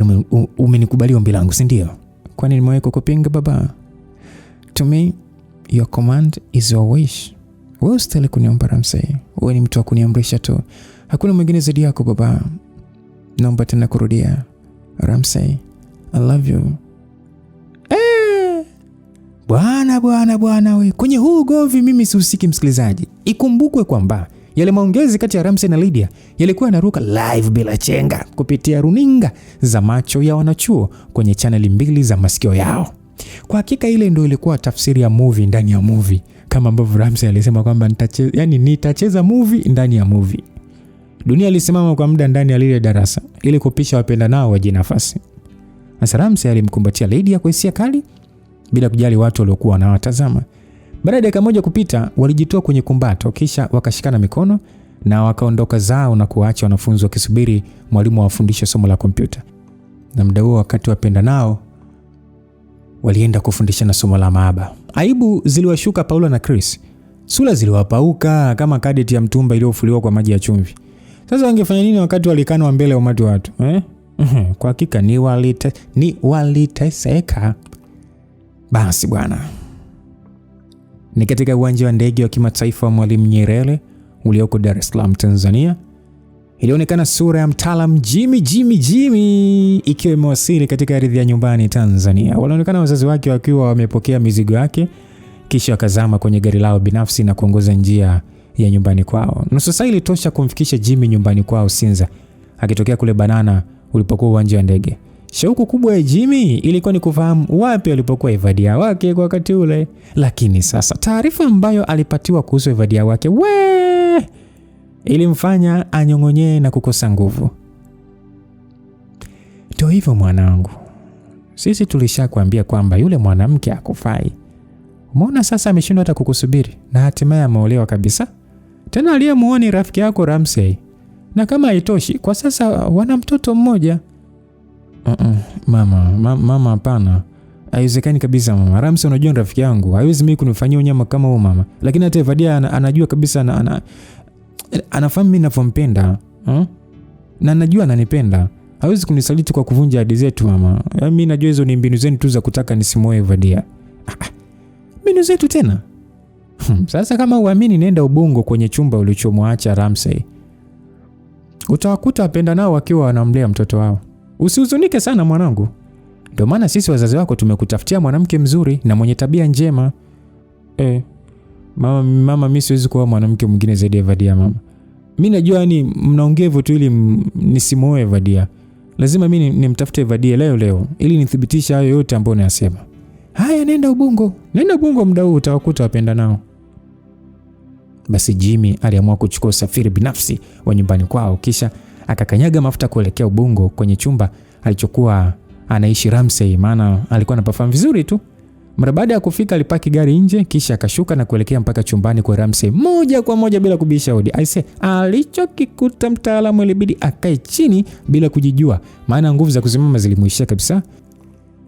Speaker 1: umenikubali ombi langu, si ndio? Kwani nimewahi kukupinga baba? To me, your command is your wish. Wewe usitaki kuniomba Ramsey. Wewe ni mtu wa kuniamrisha tu. Hakuna mwingine zaidi yako baba. Naomba tena kurudia. Ramsey, I love you. Bwana we. Kwenye huu govi mimi sihusiki msikilizaji. Ikumbukwe kwamba yale maongezi kati ya Ramsey na Lydia yalikuwa yanaruka live bila chenga kupitia runinga za macho ya wanachuo kwenye chaneli 2 za masikio yao. Kwa hakika ile ndio ilikuwa tafsiri ya movie ndani ya movie, kama ambavyo Ramsey alisema kwamba nitacheza movie ndani ya movie. Dunia ilisimama kwa muda ndani ya lile darasa ili kupisha wapenda nao waje nafasi. Sasa Ramsey alimkumbatia Lydia kwa hisia kali bila kujali watu waliokuwa wanawatazama. Baada ya dakika moja kupita, walijitoa kwenye kumbato kisha wakashikana mikono na wakaondoka zao na kuacha wanafunzi wakisubiri mwalimu awafundishe somo la kompyuta. Na muda huo wakati wapenda nao walienda kufundishana somo la maaba. Aibu ziliwashuka Paula na Chris. Sura ziliwapauka kama kadeti ya mtumba iliyofuliwa kwa maji ya chumvi. Sasa wangefanya nini wakati walikana mbele ya umati wa watu? Kwa hakika ni waliteseka. Basi bwana. Ni katika uwanja wa ndege wa kimataifa wa Mwalimu Nyerere ulioko Dar es Salaam, Tanzania. Ilionekana sura ya mtaalam Jimmy ikiwa imewasili katika ardhi ya nyumbani Tanzania. Walionekana wazazi wake wakiwa wamepokea mizigo yake kisha wakazama kwenye gari lao binafsi na kuongoza njia ya nyumbani kwao. Nusu saa ilitosha kumfikisha Jimmy nyumbani kwao Sinza, akitokea kule Banana ulipokuwa uwanja wa ndege. Shauku kubwa ya Jimmy ilikuwa ni kufahamu wapi alipokuwa Evadia wake kwa wakati ule. Lakini sasa taarifa ambayo alipatiwa kuhusu Evadia wake ilimfanya anyong'onyee na kukosa nguvu. Ndio hivyo mwanangu. Sisi tulishakwambia kwamba yule mwanamke hakufai. Umeona sasa ameshindwa hata kukusubiri na hatimaye ameolewa kabisa. Tena aliyemuone rafiki yako Ramsey. Na kama haitoshi, kwa sasa wana mtoto mmoja. Mama hapana. Haiwezekani kabisa mama. Ramsey unajua rafiki yangu. Haiwezi mimi kunifanyia unyama kama huo mama. Lakini hata Evadia anajua kabisa anafahamu mimi ninavyompenda. Na anajua ananipenda. Hawezi kunisaliti kwa kuvunja ahadi zetu mama. Mimi najua hizo ni mbinu zenu tu za kutaka nisimwoe Evadia. Mbinu zetu tena? Sasa kama uamini, nenda Ubungo kwenye chumba ulichomwacha Ramsey. Utawakuta wapenda nao wakiwa wanamlea mtoto wao. Usihuzunike sana mwanangu. Ndio maana sisi wazazi wako tumekutafutia mwanamke mzuri na mwenye tabia njema. Mama mimi siwezi kuwa mwanamke mwingine zaidi ya Evadia mama. Mimi najua mnaongea hivyo tu ili nisimwoe Evadia. Lazima mimi nimtafute Evadia leo ili nithibitishe hayo yote ambayo ninasema. Haya, nenda Ubungo muda huu utawakuta wapenda nao. Basi Jimmy aliamua kuchukua usafiri binafsi wa nyumbani kwao kisha akakanyaga mafuta kuelekea Ubungo kwenye chumba alichokuwa anaishi Ramsey, maana alikuwa anapafahamu vizuri tu. Mara baada ya kufika alipaki gari nje kisha akashuka na kuelekea mpaka chumbani kwa Ramsey moja kwa moja bila kubisha hodi. Alichokikuta mtaalamu ilibidi akae chini bila kujijua, maana nguvu za kusimama zilimuishia kabisa.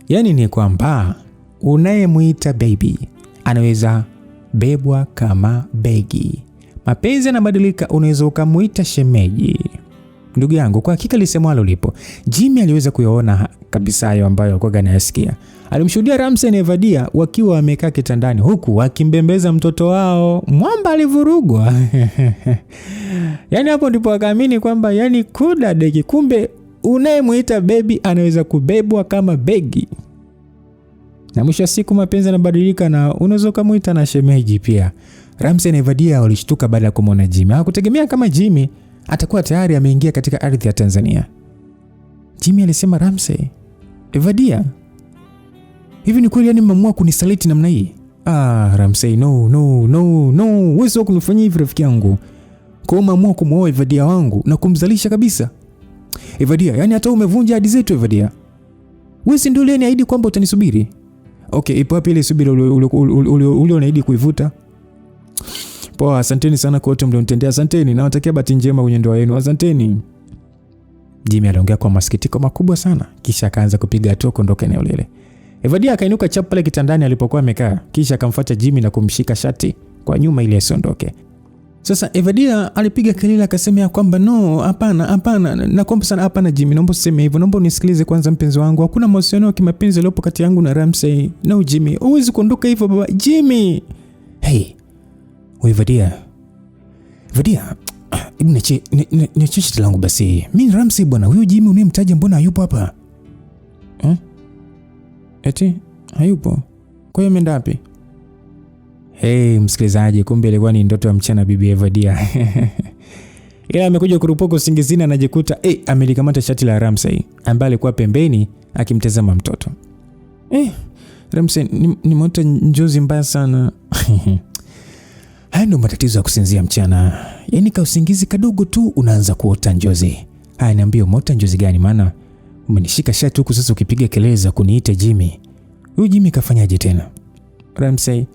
Speaker 1: Yaani ni kwamba unayemuita baby anaweza bebwa kama begi. Mapenzi yanabadilika, unaweza ukamuita shemeji. Ndugu yangu, kwa hakika lisemwalo lipo. Jimmy aliweza kuyaona kabisa hayo ambayo alikuwa anayasikia. Alimshuhudia Ramsey na Evadia wakiwa wamekaa kitandani huku wakimbembeza mtoto wao. Mwamba alivurugwa. Yaani hapo ndipo akaamini kwamba kuda deki, kumbe unayemuita baby anaweza kubebwa kama begi. Na mwisho wa siku mapenzi yanabadilika na unaweza kumuita na shemeji pia. Ramsey na Evadia walishtuka baada ya kumwona Jimmy. Hawakutegemea kama Jimmy atakuwa tayari ameingia katika ardhi ya Tanzania. Jimmy alisema, Ramsey, Evadia, hivi ni kweli mmeamua kunisaliti namna hii? Ramsey, no. Wewe sio kunifanyia hivi rafiki yangu. Kwa hiyo umeamua kumwoa Evadia wangu na kumzalisha kabisa. Evadia, hata umevunja ahadi zetu Evadia. Wewe si ndio uliniahidi kwamba utanisubiri? Okay, ipo wapi ile subira ule unaahidi kuivuta? Poa, asanteni sana kwa wote mlionitendea. Asanteni, nawatakia bahati njema kwenye ndoa yenu. Asanteni. Jimmy aliongea kwa masikitiko makubwa sana, kisha akaanza kupiga hatua kuondoka eneo lile. Evadia akainuka chap pale kitandani alipokuwa amekaa, kisha akamfuata Jimmy na kumshika shati kwa nyuma ili asiondoke. Sasa Evadia alipiga kelele akasema kwamba no, hapana, nakuomba sana, hapana Jimmy, naomba useme hivyo, naomba unisikilize kwanza mpenzi wangu. Hakuna mahusiano ya kimapenzi yaliyopo kati yangu na Ramsey. No Jimmy, huwezi kuondoka hivyo baba. Jimmy. Hey. Evadia, niachie shati langu basi. Mimi Ramsey bwana, huyo Jimmy unayemtaja mbona hayupo hapa? Eti hayupo. Kwa hiyo ameenda wapi? Hey msikilizaji, kumbe ilikuwa ni ndoto ya mchana bibi Evadia. Ila amekuja kurupuka usingizini anajikuta amelikamata shati la Ramsey ambaye alikuwa pembeni akimtazama mtoto. Ramsey nimeota njozi mbaya sana. Haya ndio matatizo ya kusinzia mchana. Yaani ka usingizi kadogo tu unaanza kuota njozi. Haya niambie umeota njozi gani, maana umenishika shati huku sasa ukipiga kelele za kuniita Jimmy. Huyu Jimmy kafanyaje tena? Ramsey,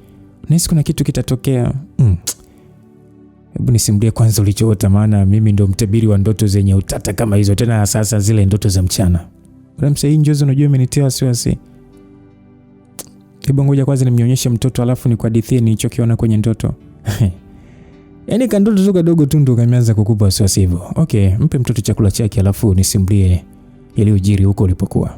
Speaker 1: nahisi kuna kitu kitatokea. Hebu nisimdie kwanza ulichoota, maana mimi ndo mtabiri wa ndoto zenye utata kama hizo, tena sasa zile ndoto za mchana. Ramsey, hii njozi unajua imenitia wasiwasi. Hebu ngoja kwanza nimnyonyeshe mtoto alafu nikuhadithie nilichokiona kwenye ndoto. Yaani kandoto tu kadogo tu ndo kameanza kukupa wasiwasi hivyo. Okay, mpe mtoto chakula chake alafu nisimlie yaliyojiri huko ulipokuwa.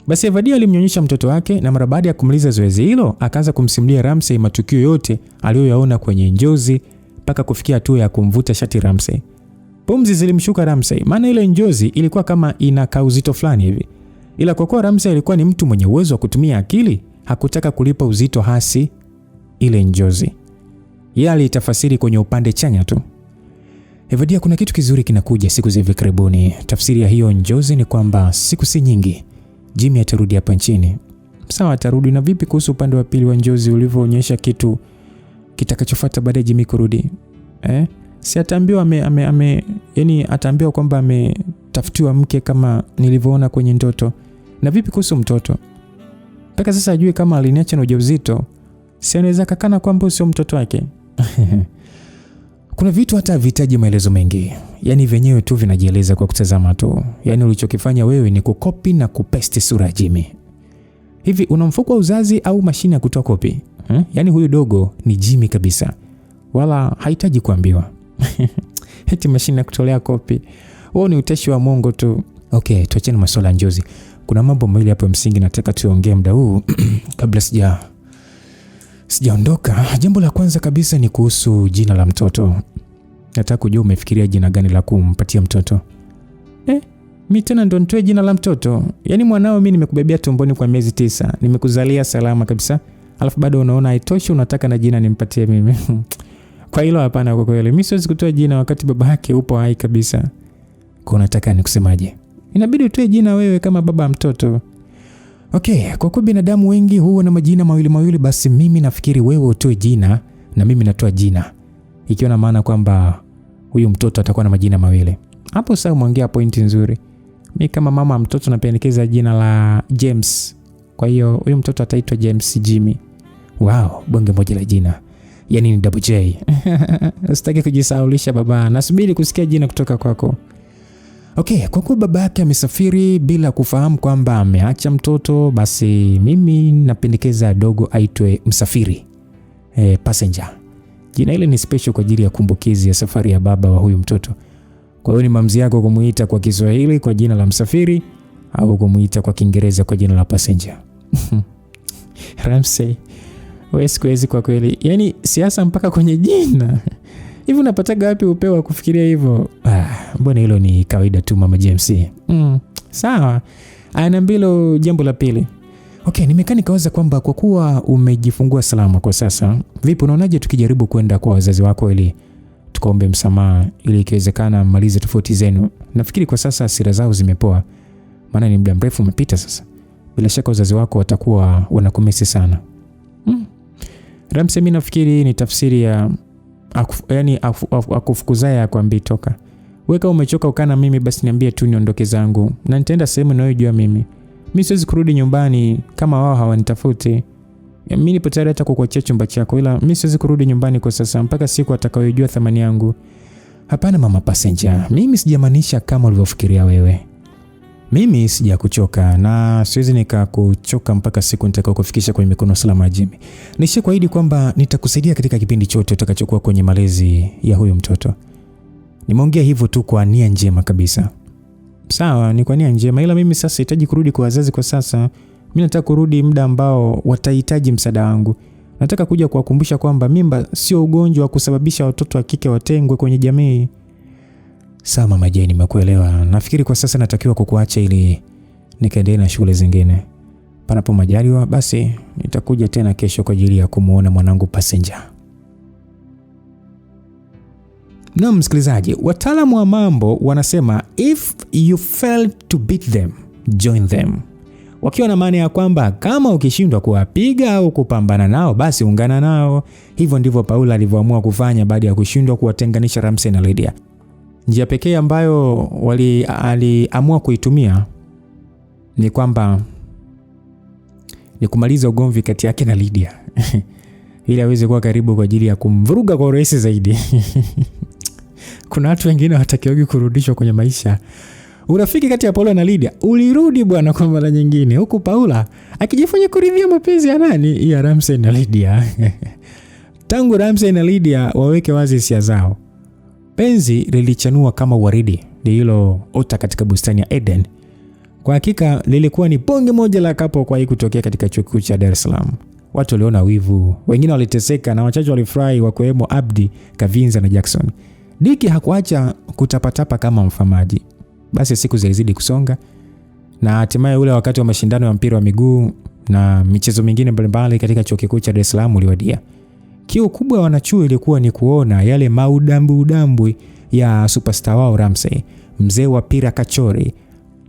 Speaker 1: Basi Evadia alimnyonyesha mtoto wake na mara baada ya kumaliza zoezi hilo akaanza kumsimulia Ramsey matukio yote aliyoyaona kwenye njozi mpaka kufikia hatua ya kumvuta shati Ramsey. Pumzi zilimshuka Ramsey, maana ile njozi ilikuwa kama ina kauzito fulani hivi. Ila kwa kuwa Ramsey alikuwa ni mtu mwenye uwezo wa kutumia akili, hakutaka kulipa uzito hasi ile njozi. Yeye alitafasiri kwenye upande chanya tu. Evadia, kuna kitu kizuri kinakuja siku za hivi karibuni. Tafsiri ya hiyo njozi ni kwamba siku si nyingi Jimmy atarudi hapa nchini. Sawa, atarudi. Na vipi kuhusu upande wa pili wa njozi ulivyoonyesha kitu kitakachofuata baada ya Jimmy kurudi? Si ataambiwa yani ataambiwa kwamba ametafutiwa mke kama nilivyoona kwenye ndoto. Na vipi kuhusu mtoto? Mpaka sasa ajue kama aliniacha na ujauzito. Si anaweza kakana kwamba sio mtoto wake. Kuna vitu hata vihitaji maelezo mengi. Yaani venyewe tu vinajieleza kwa kutazama tu. Yaani ulichokifanya wewe ni kukopi na kupesti sura ya Jimmy. Hivi una mfuko wa uzazi au mashine ya kutoa kopi? Yaani huyu dogo ni Jimmy kabisa. Wala hahitaji kuambiwa. Eti mashine ya kutolea kopi. Wao ni utashi wa Mungu tu. Okay, tuachane masuala ya njozi. Kuna mambo mawili hapo msingi nataka tuongee muda huu kabla sijaondoka. Jambo la kwanza kabisa ni kuhusu jina la mtoto. Nataka kujua umefikiria jina gani la kumpatia mtoto? Mimi tena ndo nitoe jina la mtoto? Yaani mwanao mimi nimekubebea tumboni kwa miezi 9, nimekuzalia salama kabisa. Alafu bado unaona haitoshi unataka na jina nimpatie mimi. Kwa hilo hapana kwa kweli. Mimi siwezi kutoa jina wakati baba yake upo hai kabisa. Kwa unataka nikusemaje? Inabidi utoe jina wewe kama baba mtoto. Okay, kwa kuwa binadamu wengi huwa na majina mawili, basi mimi nafikiri wewe utoe jina na mimi natoa jina. Ikiwa na maana kwamba huyu mtoto atakuwa na majina mawili. Hapo sasa umeongea pointi nzuri. Mimi kama mama mtoto napendekeza jina la James. Kwa hiyo huyu mtoto ataitwa James Jimmy. Wow, bonge moja la jina. Yaani ni double J. Usitaki kujisahaulisha baba. Nasubiri kusikia jina kutoka kwako. Okay, kwa kuwa baba yake amesafiri bila kufahamu kwamba ameacha mtoto, basi mimi napendekeza dogo aitwe Msafiri. Passenger. Jina ile ni special kwa ajili ya kumbukizi ya safari ya baba wa huyu mtoto. Kwa hiyo ni maamuzi yako kumuita kwa Kiswahili kwa jina la Msafiri au kumuita kwa Kiingereza kwa jina la Passenger. Ramsey, wewe siwezi kwa kweli. Yaani siasa mpaka kwenye jina. Hivi unapata wapi upeo wa kufikiria hivyo? Mbona hilo ni kawaida tu mama James. Sawa. Anambilo jambo la pili. Okay, nimekaa nikawaza kwamba kwa kuwa umejifungua salama kwa sasa, vipi unaonaje tukijaribu kwenda kwa wazazi wako ili tukaombe msamaha ili ikiwezekana malize tofauti zenu. Nafikiri kwa sasa hasira zao zimepoa. Maana ni muda mrefu umepita sasa. Bila shaka wazazi wako watakuwa wanakumisi sana. Ramsey, mimi nafikiri ni tafsiri ya akufukuzaya akwambie toka. Wewe kama umechoka ukana mimi basi niambie tu niondoke zangu na nitaenda sehemu ninayojua mimi. Mimi siwezi kurudi nyumbani kama wao hawanitafuti. Mimi nipo tayari hata kukuachia chumba chako, ila mimi siwezi kurudi nyumbani kwa sasa mpaka siku atakayojua thamani yangu. Hapana mama Passenger, mimi sijamaanisha kama ulivyofikiria wewe. Mimi sijakuchoka na siwezi nikakuchoka mpaka siku nitakayokufikisha kwenye mikono salama ya Jimmy. Nishakuahidi kwamba nitakusaidia katika kipindi chote utakachokuwa kwenye malezi ya huyo mtoto. Nimeongea hivyo tu kwa nia njema kabisa. Sawa, ni kwa nia njema, ila mimi sasa sihitaji kurudi kwa wazazi kwa sasa. Mimi nataka kurudi muda ambao watahitaji msaada wangu. Nataka kuja kuwakumbusha kwamba mimba sio ugonjwa wa kusababisha watoto wa kike watengwe kwenye jamii. Sawa mama Jane, nimekuelewa. Nafikiri kwa sasa natakiwa kukuacha ili nikaendelee na shughuli zingine. Panapo majaliwa basi nitakuja tena kesho kwa ajili ya kumuona mwanangu Passenger. Na msikilizaji, wataalamu wa mambo wanasema if you fail to beat them, join them. Wakiwa na maana ya kwamba kama ukishindwa kuwapiga au kupambana nao basi ungana nao. Hivyo ndivyo Paula alivyoamua kufanya baada ya kushindwa kuwatenganisha Ramsey na Lydia. Njia pekee ambayo aliamua kuitumia ni kwamba ni kumaliza ugomvi kati yake na Lydia ili aweze kuwa karibu kwa ajili ya kumvuruga kwa urahisi zaidi. Kuna watu wengine hawatakiwi kurudishwa kwenye maisha. Urafiki kati ya Paula na Lydia ulirudi bwana kwa mara nyingine, huku Paula akijifanya kuridhia mapenzi ya nani? Ya Ramsey na Lydia. Tangu Ramsey na Lydia waweke wazi hisia zao, penzi lilichanua kama waridi lililoota katika bustani ya Eden. Kwa hakika lilikuwa ni bonge moja la kapo kwa hii kutokea katika chuo kikuu cha Dar es Salaam. Watu waliona wivu, wengine waliteseka na wachache walifurahi, wakiwemo Abdi, Kavinza na Jackson. Diki hakuacha kutapatapa kama mfamaji. Basi siku zilizidi kusonga na hatimaye ule wakati wa mashindano ya mpira wa miguu na michezo mingine mbalimbali katika chuo kikuu cha Dar es Salaam uliwadia. Kiu kubwa ya wanachuo ilikuwa ni kuona yale maudambu ya superstar wao Ramsey, mzee wa pira kachori,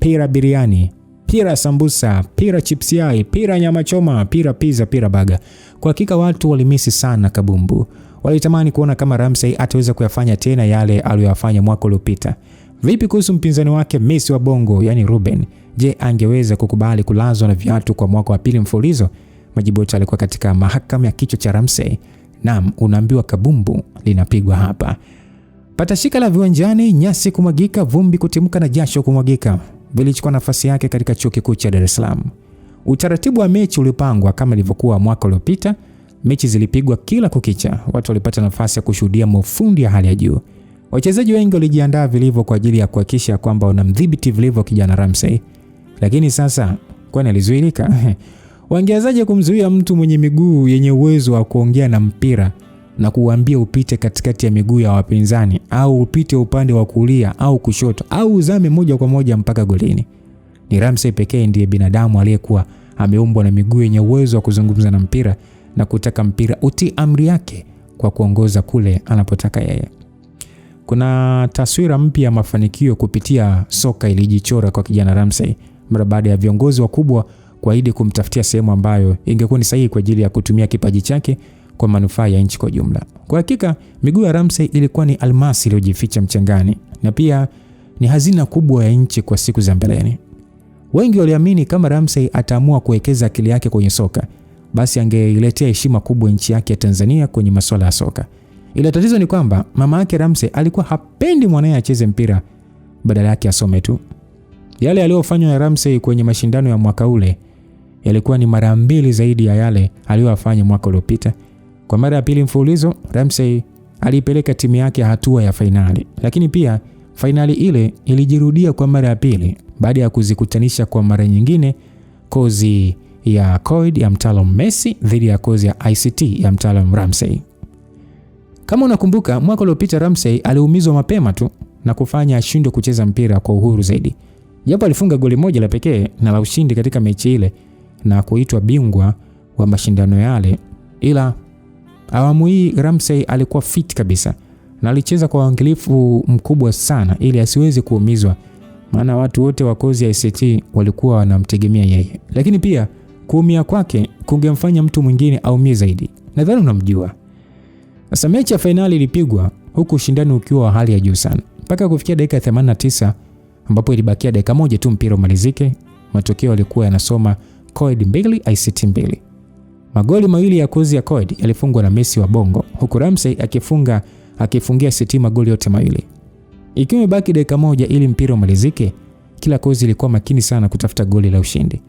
Speaker 1: pira biriani, pira sambusa, pira chips yai, pira nyama choma, pira pizza, pira baga. Kwa hakika watu walimisi sana kabumbu. Walitamani kuona kama Ramsey ataweza kuyafanya tena yale aliyofanya mwaka uliopita. Vipi kuhusu mpinzani wake Messi wa Bongo, yani Ruben? Je, angeweza kukubali kulazwa na viatu kwa mwaka wa pili mfululizo? Majibu yote yalikuwa katika mahakama ya kichwa cha Ramsey. Naam, unaambiwa kabumbu linapigwa hapa. Patashika la viwanjani, nyasi kumwagika, vumbi kutimka na jasho kumwagika vilichukua nafasi yake katika chuo kikuu cha Dar es Salaam. Utaratibu wa mechi ulipangwa kama ilivyokuwa mwaka uliopita. Mechi zilipigwa kila kukicha. Watu walipata nafasi ya kushuhudia mafundi ya hali ya juu. Wachezaji wengi walijiandaa vilivyo kwa ajili ya kuhakikisha kwamba wanamdhibiti vilivyo kijana Ramsey. Lakini sasa kwani alizuilika? Wangeazaje kumzuia mtu mwenye miguu yenye uwezo wa kuongea na mpira na kuambia upite katikati ya miguu ya wapinzani au upite upande wa kulia au kushoto au uzame moja kwa moja mpaka golini? Ni Ramsey pekee ndiye binadamu aliyekuwa ameumbwa na miguu yenye uwezo wa kuzungumza na mpira na kutaka mpira utii amri yake kwa kuongoza kule anapotaka yeye. Kuna taswira mpya ya mafanikio kupitia soka ilijichora kwa kijana Ramsey mara baada ya viongozi wakubwa kuahidi kumtafutia sehemu ambayo ingekuwa ni sahihi kwa ajili ya kutumia kipaji chake kwa manufaa ya nchi kwa jumla. Kwa hakika miguu ya Ramsey ilikuwa ni almasi iliyojificha mchangani na pia ni hazina kubwa ya nchi kwa siku za mbeleni. Wengi waliamini kama Ramsey ataamua kuwekeza akili yake kwenye soka, basi angeiletea heshima kubwa nchi yake ya Tanzania kwenye masuala ya soka. Ila tatizo ni kwamba mama yake Ramsey alikuwa hapendi mwanae acheze mpira, badala yake asome tu. Yale yaliyofanywa na Ramsey kwenye mashindano ya mwaka ule yalikuwa ni mara 2 zaidi ya yale aliyofanya mwaka uliopita. Kwa mara ya pili mfululizo, Ramsey alipeleka timu yake hatua ya fainali. Lakini pia fainali ile ilijirudia kwa mara ya pili baada ya kuzikutanisha kwa mara nyingine kozi ya COID ya mtaalamu Messi dhidi ya kozi ya ICT ya mtaalamu Ramsey. Kama unakumbuka, mwaka uliopita Ramsey aliumizwa mapema tu na kufanya ashindwe kucheza mpira kwa uhuru zaidi. Japo alifunga goli moja la pekee na la ushindi katika mechi ile na kuitwa bingwa wa mashindano yale, ila awamu hii Ramsey alikuwa fit kabisa na alicheza kwa uangalifu mkubwa sana ili asiweze kuumizwa, maana watu wote wa kozi ya ICT walikuwa wanamtegemea yeye. Lakini pia kuumia kwake kungemfanya mtu mwingine aumie zaidi. Nadhani unamjua. Sasa mechi ya finali ilipigwa huku ushindani ukiwa wa hali ya juu sana mpaka kufikia dakika 89 ambapo ilibakia dakika moja tu mpira umalizike. Matokeo yalikuwa yanasoma COID 2 ICT 2. Magoli mawili ya kozi ya COID yalifungwa na Messi wa Bongo, huku Ramsey akifunga akifungia ICT magoli yote mawili. Ikiwa imebaki dakika moja ili mpira umalizike, kila kozi ilikuwa makini sana kutafuta goli la ushindi.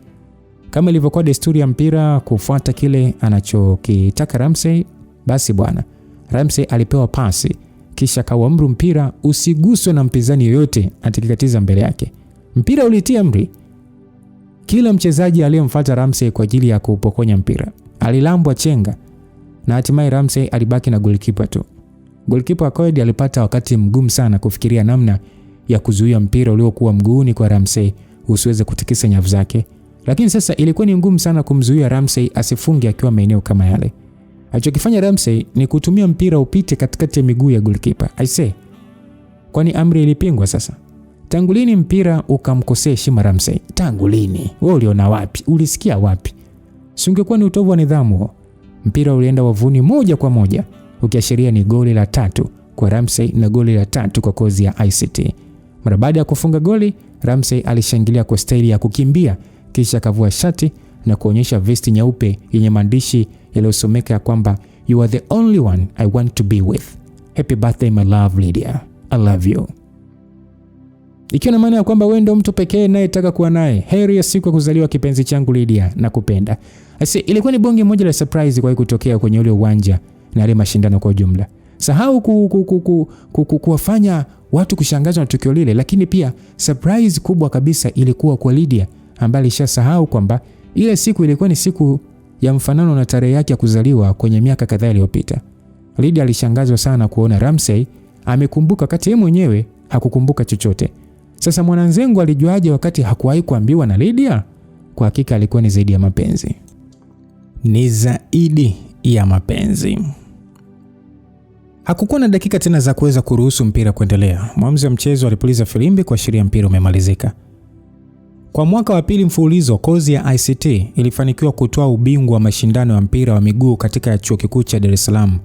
Speaker 1: Kama ilivyokuwa desturi ya mpira kufuata kile anachokitaka Ramsey, basi bwana, Ramsey alipewa pasi kisha kauamuru mpira usiguswe na mpinzani yoyote atakikatiza mbele yake. Mpira ulitia amri. Kila mchezaji aliyemfuata Ramsey kwa ajili ya kupokonya mpira alilambwa chenga na hatimaye Ramsey alibaki na goalkeeper tu. Goalkeeper Akoyd alipata wakati mgumu sana kufikiria namna ya kuzuia mpira uliokuwa mguuni kwa Ramsey usiweze kutikisa nyavu zake. Lakini sasa ilikuwa ni ngumu sana kumzuia Ramsey asifunge akiwa maeneo kama yale. Alichokifanya Ramsey ni kutumia mpira upite katikati ya miguu ya goalkeeper. I say, kwani amri ilipingwa sasa? Tangu lini mpira ukamkosea heshima Ramsey? Tangu lini? Wewe uliona wapi? Ulisikia wapi? Si ungekuwa ni utovu wa nidhamu huo? Mpira ulienda wavuni moja kwa moja, ukiashiria ni goli la 3 kwa Ramsey na goli la 3 kwa kozi ya ICT. Mara baada ya kufunga goli, Ramsey alishangilia kwa staili ya kukimbia, kisha akavua shati na kuonyesha vesti nyeupe yenye maandishi yaliyosomeka kwamba you are the only one I want to be with. Happy birthday my love Lydia. I love you. Ikiwa na maana ya kwamba wewe ndio mtu pekee ninayetaka kuwa naye. Heri ya siku ya kuzaliwa kipenzi changu Lydia, nakupenda. Asi ilikuwa ni bonge moja la surprise kwa kutokea kwenye ule uwanja na ile mashindano kwa ujumla. Sahau kuwafanya watu kushangazwa na tukio lile, lakini pia surprise kubwa kabisa ilikuwa kwa Lydia ambaye alishasahau kwamba ile siku ilikuwa ni siku ya mfanano na tarehe yake ya kuzaliwa kwenye miaka kadhaa iliyopita. Lydia alishangazwa sana kuona Ramsey amekumbuka wakati yeye mwenyewe hakukumbuka chochote. Sasa mwananzengu alijuaje wakati hakuwahi kuambiwa na Lydia? Kwa hakika alikuwa ni zaidi ya mapenzi. Ni zaidi ya mapenzi. Hakukuwa na dakika tena za kuweza kuruhusu mpira kuendelea. Mwamuzi wa mchezo alipuliza filimbi kuashiria mpira umemalizika. Kwa mwaka wa pili mfululizo, kozi ya ICT ilifanikiwa kutoa ubingwa wa mashindano ya mpira wa miguu katika chuo kikuu cha Dar es Salaam.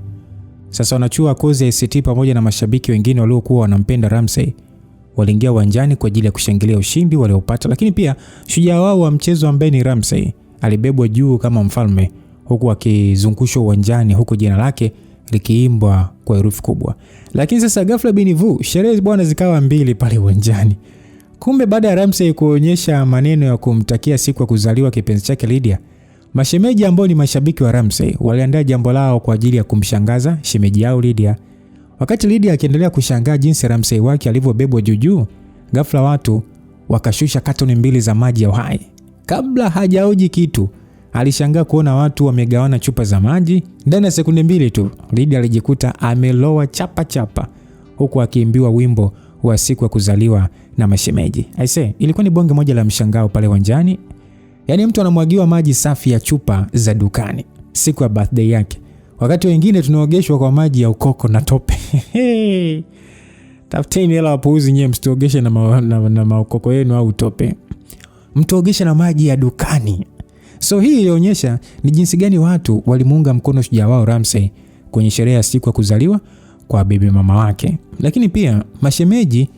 Speaker 1: Sasa wanachuo wa kozi ya ICT pamoja na mashabiki wengine waliokuwa wanampenda Ramsey waliingia uwanjani kwa ajili ya kushangilia ushindi waliopata, lakini pia shujaa wao wa mchezo ambaye ni Ramsey alibebwa juu kama mfalme huku akizungushwa uwanjani huku jina lake likiimbwa kwa herufi kubwa. Lakini sasa ghafla binivu sherehe bwana zikawa mbili pale uwanjani. Kumbe baada ya Ramsey kuonyesha maneno ya kumtakia siku ya kuzaliwa kipenzi chake Lydia, mashemeji ambao ni mashabiki wa Ramsey waliandaa jambo lao kwa ajili ya kumshangaza shemeji yao Lydia. Wakati Lydia akiendelea kushangaa jinsi Ramsey wake alivyobebwa juu, ghafla watu wakashusha katoni 2 za maji ya uhai. Kabla hajaoji kitu, alishangaa kuona watu wamegawana chupa za maji. Ndani ya sekunde 2 tu, Lydia alijikuta ameloa chapa huku akiimbiwa wimbo wa siku ya kuzaliwa na mashemeji. Aise, ilikuwa ni bonge moja la mshangao pale uwanjani. Yaani mtu anamwagiwa maji safi ya chupa za dukani siku ya birthday yake, wakati wengine tunaogeshwa kwa maji ya ukoko na tope. Tafuteni hela wapuuzi nyewe, msitogeshe na maukoko yenu au tope. Mtogeshe na maji ya dukani. So hii ilionyesha ni jinsi gani watu walimuunga mkono shujaa wao Ramsey kwenye sherehe ya siku ya kuzaliwa kwa bibi mama wake. Lakini pia mashemeji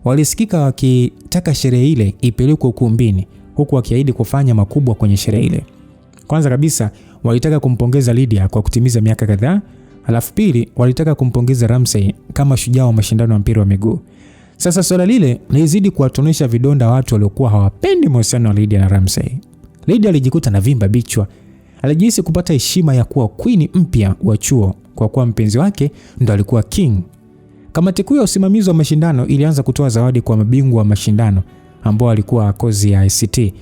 Speaker 1: walisikika wakitaka sherehe ile ipelekwe ukumbini, huku wakiahidi kufanya makubwa kwenye sherehe ile. Kwanza kabisa walitaka kumpongeza Lydia kwa kutimiza miaka kadhaa, alafu pili walitaka kumpongeza Ramsey kama shujaa wa mashindano ya mpira wa miguu. Sasa swala lile lilizidi kuwatonesha vidonda watu waliokuwa hawapendi mahusiano ya Lydia na Ramsey. Lydia alijikuta na vimba bichwa. Alijihisi kupata heshima ya kuwa queen mpya wa chuo kwa kuwa mpenzi wake ndo alikuwa king. Kamati kuu ya usimamizi wa mashindano ilianza kutoa zawadi kwa mabingwa wa mashindano ambao walikuwa kozi ya ICT.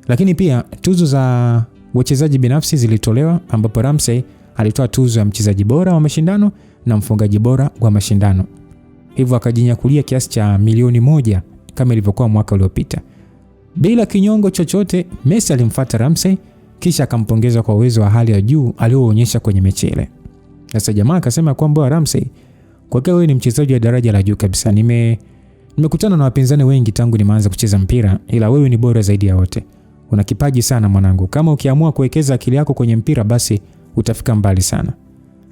Speaker 1: Lakini pia tuzo za wachezaji binafsi zilitolewa, ambapo Ramsey alitoa tuzo ya mchezaji bora wa mashindano na mfungaji bora wa mashindano. Hivyo akajinyakulia kiasi cha milioni 1 kama ilivyokuwa mwaka uliopita. Bila kinyongo chochote, Messi alimfuata Ramsey kisha akampongeza kwa uwezo wa hali ya juu alioonyesha kwenye mechi ile. Sasa jamaa akasema kwamba Ramsey, kwa kuwa wewe ni mchezaji wa daraja la juu kabisa, nimekutana na wapinzani wengi tangu nimeanza kucheza mpira, ila wewe ni bora zaidi ya wote. Una kipaji sana mwanangu. Kama ukiamua kuwekeza akili yako kwenye mpira basi utafika mbali sana.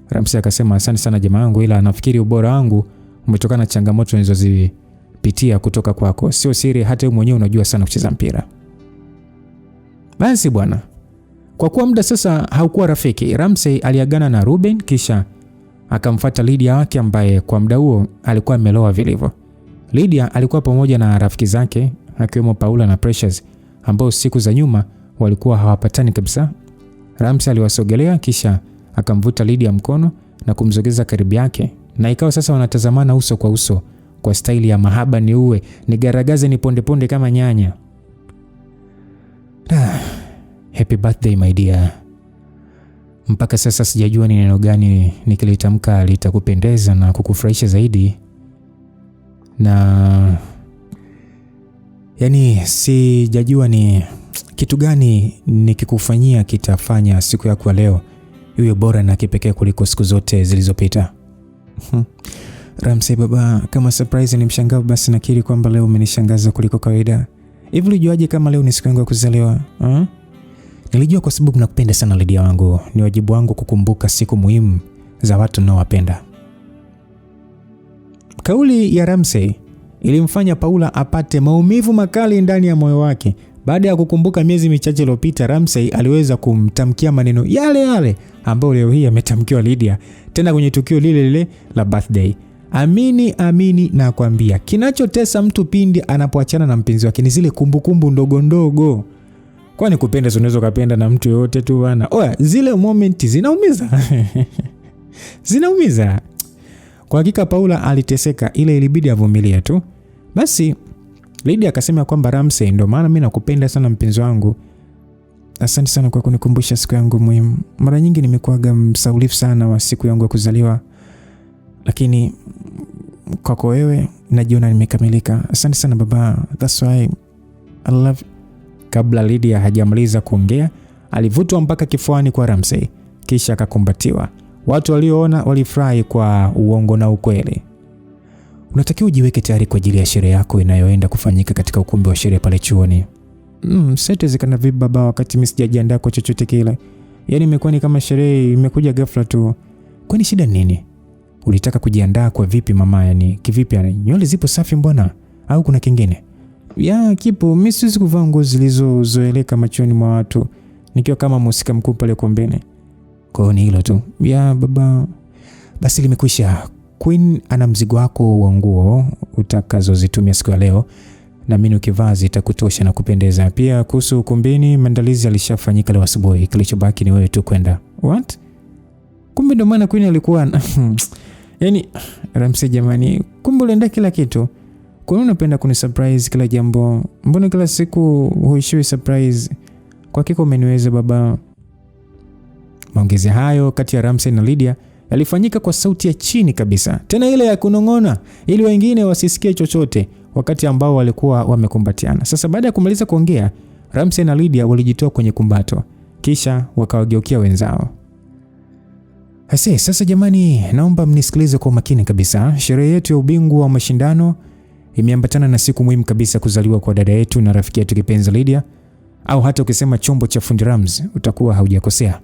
Speaker 1: Ramsey akasema asante sana jamaa wangu, ila nafikiri ubora wangu umetokana na changamoto nilizozipitia kutoka kwako. Sio siri, hata wewe mwenyewe unajua sana kucheza mpira. Basi bwana, kwa kuwa muda sasa haukuwa rafiki, Ramsey aliagana na Ruben kisha akamfuata Lydia wake ambaye kwa muda huo alikuwa ameloa vilivyo. Lydia alikuwa pamoja na rafiki zake akiwemo Paula na Precious ambao siku za nyuma walikuwa hawapatani kabisa. Ramsey aliwasogelea kisha akamvuta Lydia mkono na kumsogeza karibu yake, na ikawa sasa wanatazamana uso kwa uso kwa staili ya mahaba ni uwe ni garagaze ni ponde ponde kama nyanya. Happy birthday my dear. Mpaka sasa sijajua ni neno gani nikilitamka litakupendeza na kukufurahisha zaidi. Na yani sijajua ni kitu gani nikikufanyia kitafanya siku yako ya leo iwe bora na kipekee kuliko siku zote zilizopita. Ramsey baba, kama surprise ni mshangao, basi nakiri kwamba leo umenishangaza kuliko kawaida. Hivi ulijuaje kama leo ni siku yangu ya kuzaliwa? Nilijua kwa sababu nakupenda sana Lydia wangu. Ni wajibu wangu kukumbuka siku muhimu za watu ninaowapenda. Kauli ya Ramsey ilimfanya Paula apate maumivu makali ndani ya moyo wake. Baada ya kukumbuka miezi michache iliyopita Ramsey aliweza kumtamkia maneno yale yale ambayo leo hii ametamkiwa Lydia, tena kwenye tukio lile lile la birthday. Amini na kwambia, kinachotesa mtu pindi anapoachana na mpenzi wake ni zile kumbukumbu ndogo ndogo. Kwani kupenda unaweza kupenda na mtu yote tu bana. Oya, zile moment zinaumiza. Zinaumiza. Kwa hakika Paula aliteseka, ile ilibidi avumilie tu. Basi Lydia akasema kwamba Ramsey, ndio maana mimi nakupenda sana mpenzi wangu. Asante sana kwa kunikumbusha siku yangu muhimu. Mara nyingi nimekuaga msaulifu sana wa siku yangu ya kuzaliwa, lakini kwako wewe najiona nimekamilika. Asante sana baba. That's why I love. Kabla Lydia hajamaliza kuongea, alivutwa mpaka kifuani kwa Ramsey kisha akakumbatiwa. Watu walioona walifurahi kwa uongo na ukweli. Unatakiwa ujiweke tayari kwa ajili ya sherehe yako inayoenda kufanyika katika ukumbi wa sherehe pale chuoni. Sitawezekana vipi baba wakati mimi sijajiandaa kwa chochote kile? Yaani imekuwa ni kama sherehe imekuja ghafla tu. Kwani shida nini? Ulitaka kujiandaa kwa vipi mama? Yani kivipi? Yani nywele zipo safi mbona? Au kuna kingine? Ya kipo, mimi siwezi kuvaa nguo zilizozoeleka machoni mwa watu nikiwa kama mhusika mkuu pale kombeni. Kwa hiyo ni hilo tu. Ya baba. Basi limekwisha. Queen ana mzigo wako wa nguo utakazozitumia siku ya leo, na mimi ukivaa zitakutosha na kupendeza. Pia kuhusu ukumbini, maandalizi alishafanyika leo asubuhi. Kilichobaki ni wewe tu kwenda. What? Kumbe ndo maana Queen alikuwa yani Ramsey jamani, kumbe ulienda kila kitu. Kwa nini unapenda kunisurprise kila jambo? Mbona kila siku huishiwi surprise? Kwa hakika umeniweza baba. Maongezi hayo kati ya Ramsey na Lydia yalifanyika kwa sauti ya chini kabisa, tena ile ya kunong'ona ili wengine wasisikie chochote, wakati ambao walikuwa wamekumbatiana. Sasa baada ya kumaliza kuongea, Ramsey na Lydia walijitoa kwenye kumbato kisha wakawageukia wenzao. Sasa jamani, naomba mnisikilize kwa makini kabisa. Sherehe yetu ya ubingwa wa mashindano imeambatana na siku muhimu kabisa, kuzaliwa kwa dada yetu na rafiki yetu kipenzi Lydia, au hata ukisema chombo cha fundi Rams utakuwa haujakosea.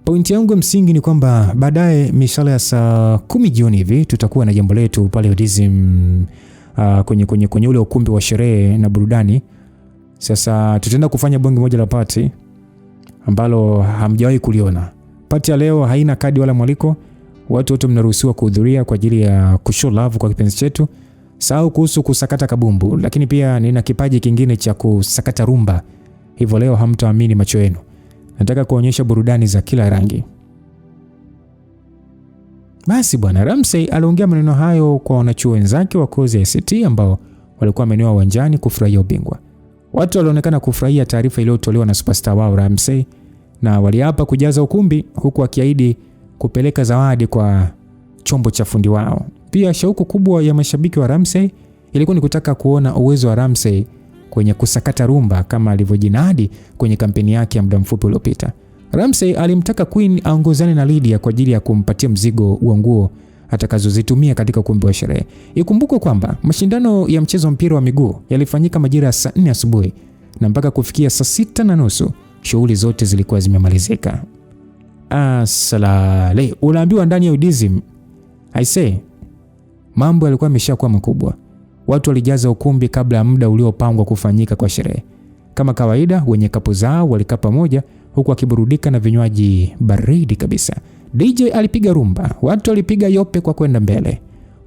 Speaker 1: Pointi yangu msingi ni kwamba baadaye mishale ya saa 10 jioni hivi tutakuwa na jambo letu pale Udizim, kwenye ule ukumbi wa sherehe na burudani. Sasa tutaenda kufanya bonge moja la party ambalo hamjawahi kuliona. Party ya leo haina kadi wala mwaliko. Watu wote mnaruhusiwa kuhudhuria kwa ajili ya kushow love kwa kipenzi chetu. Sahau kuhusu kusakata kabumbu, lakini pia nina kipaji kingine cha kusakata rumba. Hivyo leo hamtaamini macho yenu. Nataka kuonyesha burudani za kila rangi. Basi bwana Ramsey aliongea maneno hayo kwa wanachuo wenzake wa kozi ya ICT ambao walikuwa wamenewa uwanjani kufurahia ubingwa. Watu walionekana kufurahia taarifa iliyotolewa na superstar wao Ramsey, na waliapa kujaza ukumbi huku akiahidi kupeleka zawadi kwa chombo cha fundi wao. Pia shauku kubwa ya mashabiki wa Ramsey ilikuwa ni kutaka kuona uwezo wa Ramsey kwenye kusakata rumba kama alivyojinadi kwenye kampeni yake ya muda mfupi uliopita. Ramsey alimtaka Queen aongozane na Lydia kwa ajili ya kumpatia mzigo wa nguo atakazozitumia katika ukumbi wa sherehe. Ikumbukwe kwamba mashindano ya mchezo mpira wa miguu yalifanyika majira ya saa 4 asubuhi na mpaka kufikia saa 6:30 shughuli zote zilikuwa zimemalizika. Asalale, unaambiwa ndani ya Udizim. I say, mambo yalikuwa yameshakuwa makubwa. Watu walijaza ukumbi kabla ya muda uliopangwa kufanyika kwa sherehe. Kama kawaida, wenye kapu zao walikaa pamoja huku wakiburudika na vinywaji baridi kabisa. DJ alipiga rumba, watu walipiga yope kwa kwenda mbele.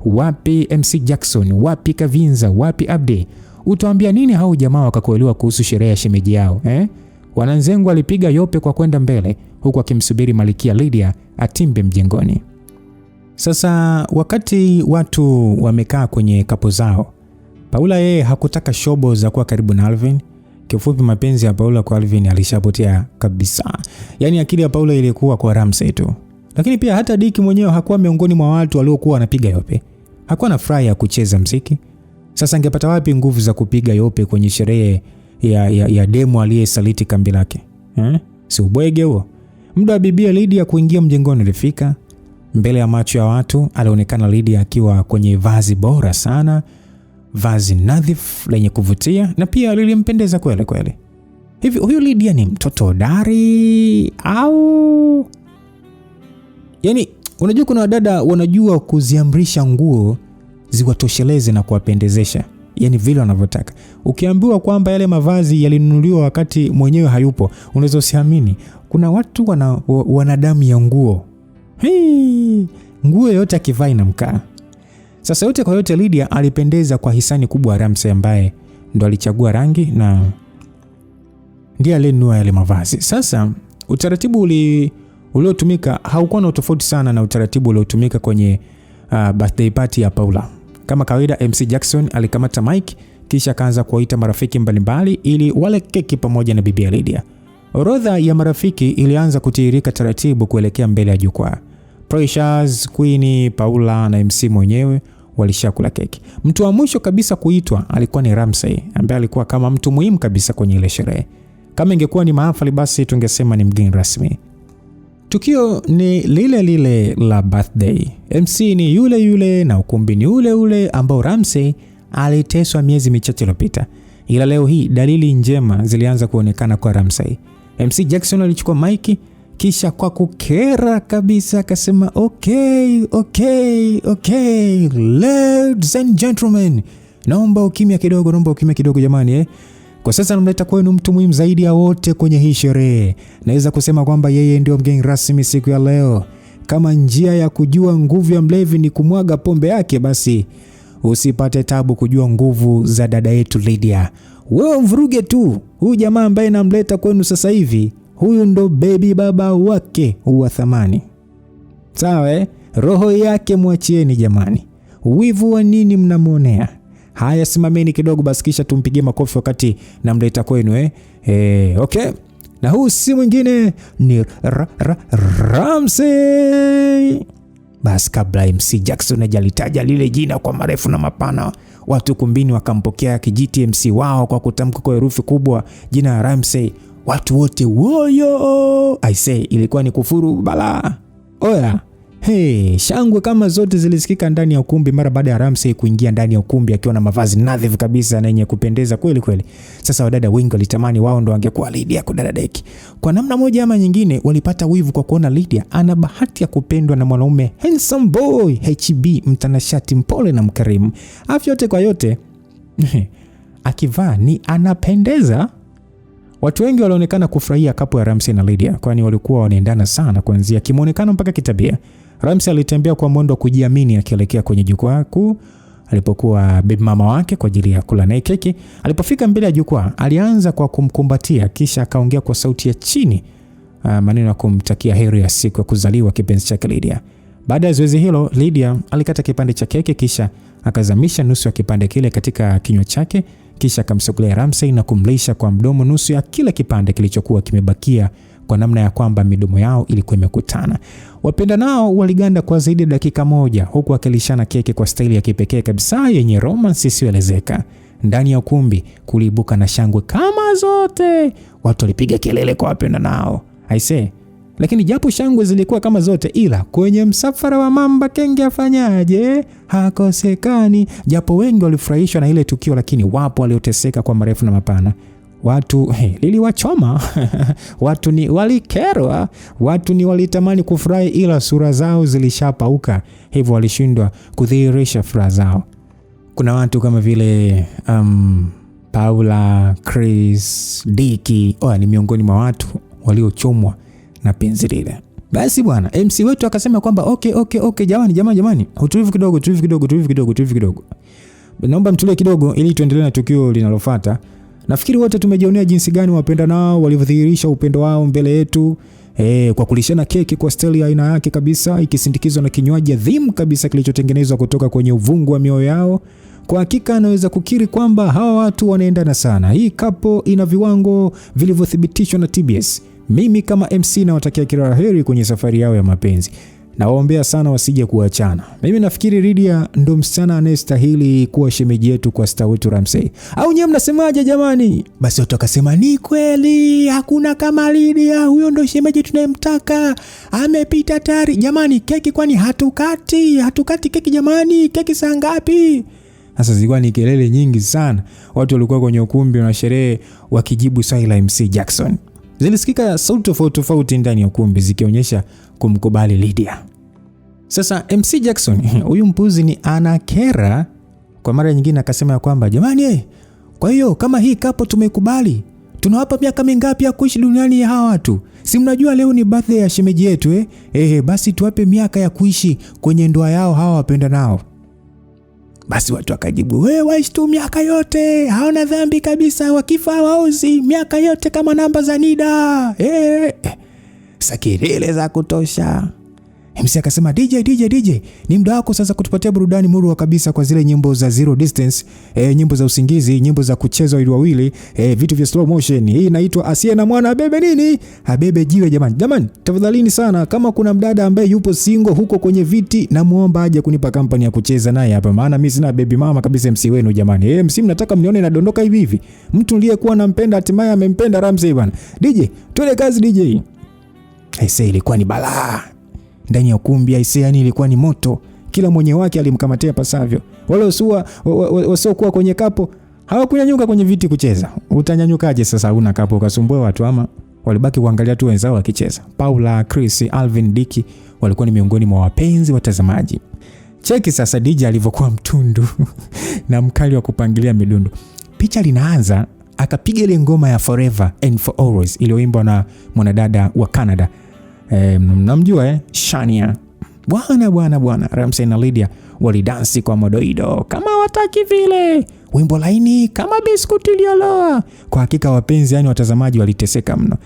Speaker 1: Wapi MC Jackson, wapi Kavinza, wapi Abdi? Utaambia nini hao jamaa wakakuelewa kuhusu sherehe ya shemeji yao Wananzengo alipiga yope kwa kwenda mbele huku akimsubiri Malkia Lydia atimbe mjengoni. Sasa wakati watu wamekaa kwenye kapo zao, Paula yeye hakutaka shobo za kuwa karibu na Alvin. Kifupi mapenzi ya Paula kwa Alvin alishapotea kabisa. Yaani akili ya Paula ilikuwa kwa Ramsey tu. Lakini pia hata Dick mwenyewe hakuwa miongoni mwa watu waliokuwa wanapiga yope. Hakuwa na furaha ya kucheza muziki. Sasa angepata wapi nguvu za kupiga yope kwenye sherehe ya demo aliyesaliti kambi lake? Si ubwege huo. Muda wa Bibi Lydia kuingia mjengoni ulifika. Mbele ya macho ya watu alionekana Lydia akiwa kwenye vazi bora sana, vazi nadhifu lenye kuvutia na pia lilimpendeza kweli kweli. Hivi huyu Lydia ni mtoto hodari au? Yaani unajua kuna wadada wanajua kuziamrisha nguo ziwatosheleze na kuwapendezesha, yaani vile wanavyotaka. Ukiambiwa kwamba yale mavazi yalinunuliwa wakati mwenyewe hayupo, unaweza usiamini. Kuna watu wana damu ya nguo. Nguo yote akivaa inamkaa. Sasa yote kwa yote Lydia alipendeza kwa hisani kubwa Ramsey ambaye ndo alichagua rangi na ndiye alinunua yale mavazi. Sasa utaratibu uliotumika haukuwa na utofauti sana na utaratibu uliotumika kwenye birthday party ya Paula. Kama kawaida MC Jackson alikamata mic kisha akaanza kuwaita marafiki mbalimbali ili wale keki pamoja na Bibi Lydia. Orodha ya marafiki ilianza kutiririka taratibu kuelekea mbele ya jukwaa. Precious, Queenie, Paula na MC mwenyewe walishakula keki. Mtu wa mwisho kabisa kuitwa alikuwa ni Ramsey ambaye alikuwa kama mtu muhimu kabisa kwenye ile sherehe. Kama ingekuwa ni mahafali basi tungesema ni mgeni rasmi. Tukio ni lile la birthday. MC ni yule na ukumbi ni ule ambao Ramsey aliteswa miezi michache iliyopita. Ila leo hii dalili njema zilianza kuonekana kwa Ramsey. MC Jackson alichukua maiki kisha kwa kukera kabisa akasema okay, ladies and gentlemen, naomba ukimya kidogo jamani Kwa sasa namleta kwenu mtu muhimu zaidi ya wote kwenye hii sherehe. Naweza kusema kwamba yeye ndio mgeni rasmi siku ya leo. Kama njia ya kujua nguvu ya mlevi ni kumwaga pombe yake, basi usipate tabu kujua nguvu za dada yetu Lydia. Wewe mvuruge tu. Huyu jamaa ambaye namleta kwenu sasa hivi, huyu ndo baby baba wake wa thamani. Sawa Roho yake mwachieni jamani. Wivu wa nini mnamuonea? Haya, simameni kidogo basi kisha tumpigie makofi wakati namleta kwenu okay. Na huu si mwingine ni Ramsey. Basi kabla MC Jackson hajalitaja lile jina kwa marefu na mapana, watu kumbini wakampokea kijiti MC wao kwa kutamka kwa herufi kubwa jina la Ramsey. Watu wote woyo, I say ilikuwa ni kufuru bala. Oya, shangwe kama zote zilisikika ndani ya ukumbi mara baada ya Ramsey kuingia ndani ya ukumbi akiwa na mavazi nadhifu kabisa na yenye kupendeza kweli kweli. Sasa wadada wengi walitamani wao ndo wangekuwa Lydia kudadadeki. Kwa namna moja ama nyingine walipata wivu kwa kuona Lydia ana bahati ya kupendwa na mwanaume handsome boy HB, mtanashati mpole na mkarimu. Afya yote kwa yote akivaa ni anapendeza. Watu wengi walionekana kufurahia kapo ya Ramsey na Lydia kwani walikuwa wanaendana sana kuanzia kimuonekano mpaka kitabia. Ramsey alitembea kwa mwendo wa kujiamini akielekea kwenye jukwaa kuu alipokuwa baby mama wake kwa ajili ya kula naye keki. Alipofika mbele ya jukwaa, alianza kwa kumkumbatia kisha akaongea kwa sauti ya chini maneno ya kumtakia heri ya siku ya kuzaliwa kipenzi chake Lydia. Baada ya zoezi hilo, Lydia alikata kipande cha keki kisha akazamisha nusu ya kipande kile katika kinywa chake kisha akamsogelea Ramsey na kumlisha kwa mdomo nusu ya kila kipande kilichokuwa kimebakia kwa namna ya kwamba midomo yao ilikuwa imekutana. Wapenda nao waliganda kwa zaidi ya dakika moja huku wakilishana keki kwa staili ya kipekee kabisa yenye romance isiyoelezeka. Ndani ya ukumbi kuliibuka na shangwe kama zote. Watu walipiga kelele kwa wapenda nao. I say, lakini japo shangwe zilikuwa kama zote, ila kwenye msafara wa mamba kenge afanyaje? Hakosekani. Japo wengi walifurahishwa na ile tukio, lakini wapo walioteseka kwa marefu na mapana. Watu liliwachoma. Watu ni walikerwa. Watu ni walitamani kufurahi ila sura zao zilishapauka, hivyo walishindwa kudhihirisha furaha zao. Kuna watu kama vile Paula, Chris, Dicky ni miongoni mwa watu waliochomwa na penzi lile. Basi bwana, MC wetu akasema kwamba okay, jamani. Utulivu kidogo. Naomba mtulie kidogo ili tuendelee na tukio linalofuata. Nafikiri wote tumejionea jinsi gani wapenda nao walivyodhihirisha upendo wao mbele yetu. Kwa kulishana keki kwa steli ya aina yake kabisa, ikisindikizwa na kinywaji adhimu kabisa kilichotengenezwa kutoka kwenye uvungu wa mioyo yao. Kwa hakika anaweza kukiri kwamba hawa watu wanaendana sana. Hii kapo ina viwango vilivyothibitishwa na TBS. Mimi kama MC nawatakia kila la heri kwenye safari yao ya mapenzi. Nawaombea sana wasije kuachana. Mimi nafikiri Lydia ndo msichana anayestahili kuwa shemeji yetu kwa star wetu Ramsey. Au nyewe mnasemaje jamani? Basi watu wakasema ni kweli, hakuna kama Lydia, huyo ndo shemeji tunayemtaka. Amepita tayari. Jamani, keki kwani hatukati keki jamani? Keki saa ngapi? Sasa zilikuwa ni kelele nyingi sana. Watu walikuwa kwenye ukumbi wa sherehe wakijibu swali la MC Jackson. Zilisikika sauti tofauti ndani ya ukumbi zikionyesha kumkubali Lydia. Sasa MC Jackson, huyu mpuzi ni anakera, kwa mara nyingine akasema ya kwamba jamani, kwa hiyo kama hii kapo tumekubali, tunawapa miaka mingapi ya kuishi duniani ya hawa watu? Si mnajua leo ni birthday ya shemeji yetu basi tuwape miaka ya kuishi kwenye ndoa yao hawa wapenda nao. Basi watu wakajibu, waishi tu miaka yote, haona dhambi kabisa, wakifa hawaozi, miaka yote kama namba za NIDA. Sakirele za kutosha. MC akasema DJ, ni muda wako sasa kutupatia burudani murwa kabisa kwa zile nyimbo za zero distance, nyimbo za usingizi, nyimbo za kucheza wawili, vitu vya slow motion. Hii inaitwa Asiye na Mwana Abebe nini? Abebe jiwe jamani. Jamani, tafadhalini sana, kama kuna mdada ambaye yupo single huko kwenye viti, namuomba aje kunipa kampani ya kucheza naye hapa, maana mimi sina baby mama kabisa MC wenu jamani. MC mnataka mnione nadondoka hivi. Mtu niliyekuwa nampenda hatimaye amempenda Ramsey bwana. DJ, tuende kazi DJ. Ilikuwa ni balaa. Ndani ya ukumbi yani ilikuwa ni moto. Kila mwenye wake alimkamatia pasavyo. Wale wasiokuwa kwenye kapo hawakunyanyuka kwenye viti kucheza. Utanyanyukaje sasa una kapo ukasumbua watu? Ama walibaki kuangalia tu wenzao wakicheza. Paula, Chris, Alvin, Dicky walikuwa ni miongoni mwa wapenzi watazamaji. Cheki sasa DJ alivyokuwa mtundu na mkali wa kupangilia midundo. Picha linaanza, akapiga ile ngoma ya Forever and for Always iliyoimbwa na mwanadada wa Canada. Mnamjua Shania. Bwana Ramsey na Lydia walidansi kwa madoido kama wataki vile, wimbo laini kama biskuti iliyoloa. Kwa hakika wapenzi watazamaji waliteseka mno.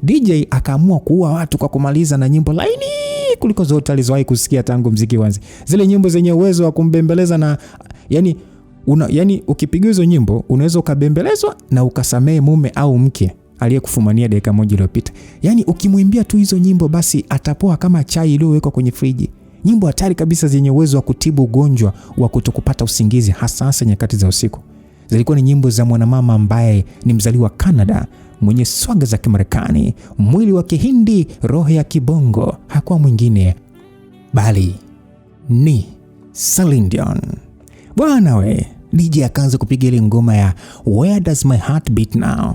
Speaker 1: DJ akaamua kuua watu kwa kumaliza na nyimbo laini kuliko zote alizowahi kusikia tangu muziki uanze. Zile nyimbo zenye uwezo wa kumbembeleza na ukipiga hizo nyimbo unaweza ukabembelezwa na ukasamee mume au mke aliyekufumania dakika moja iliyopita. Ukimwimbia tu hizo nyimbo basi atapoa kama chai iliyowekwa kwenye friji. Nyimbo hatari kabisa zenye uwezo wa kutibu ugonjwa wa kutokupata usingizi hasa nyakati za usiku. Zilikuwa ni nyimbo za mwanamama ambaye ni mzaliwa Canada, mwenye swaga za Kimarekani, mwili wa Kihindi, roho ya kibongo. Hakuwa mwingine bali ni Celine Dion. Bwana we, DJ akaanza kupiga ile ngoma ya Where Does My Heart Beat Now.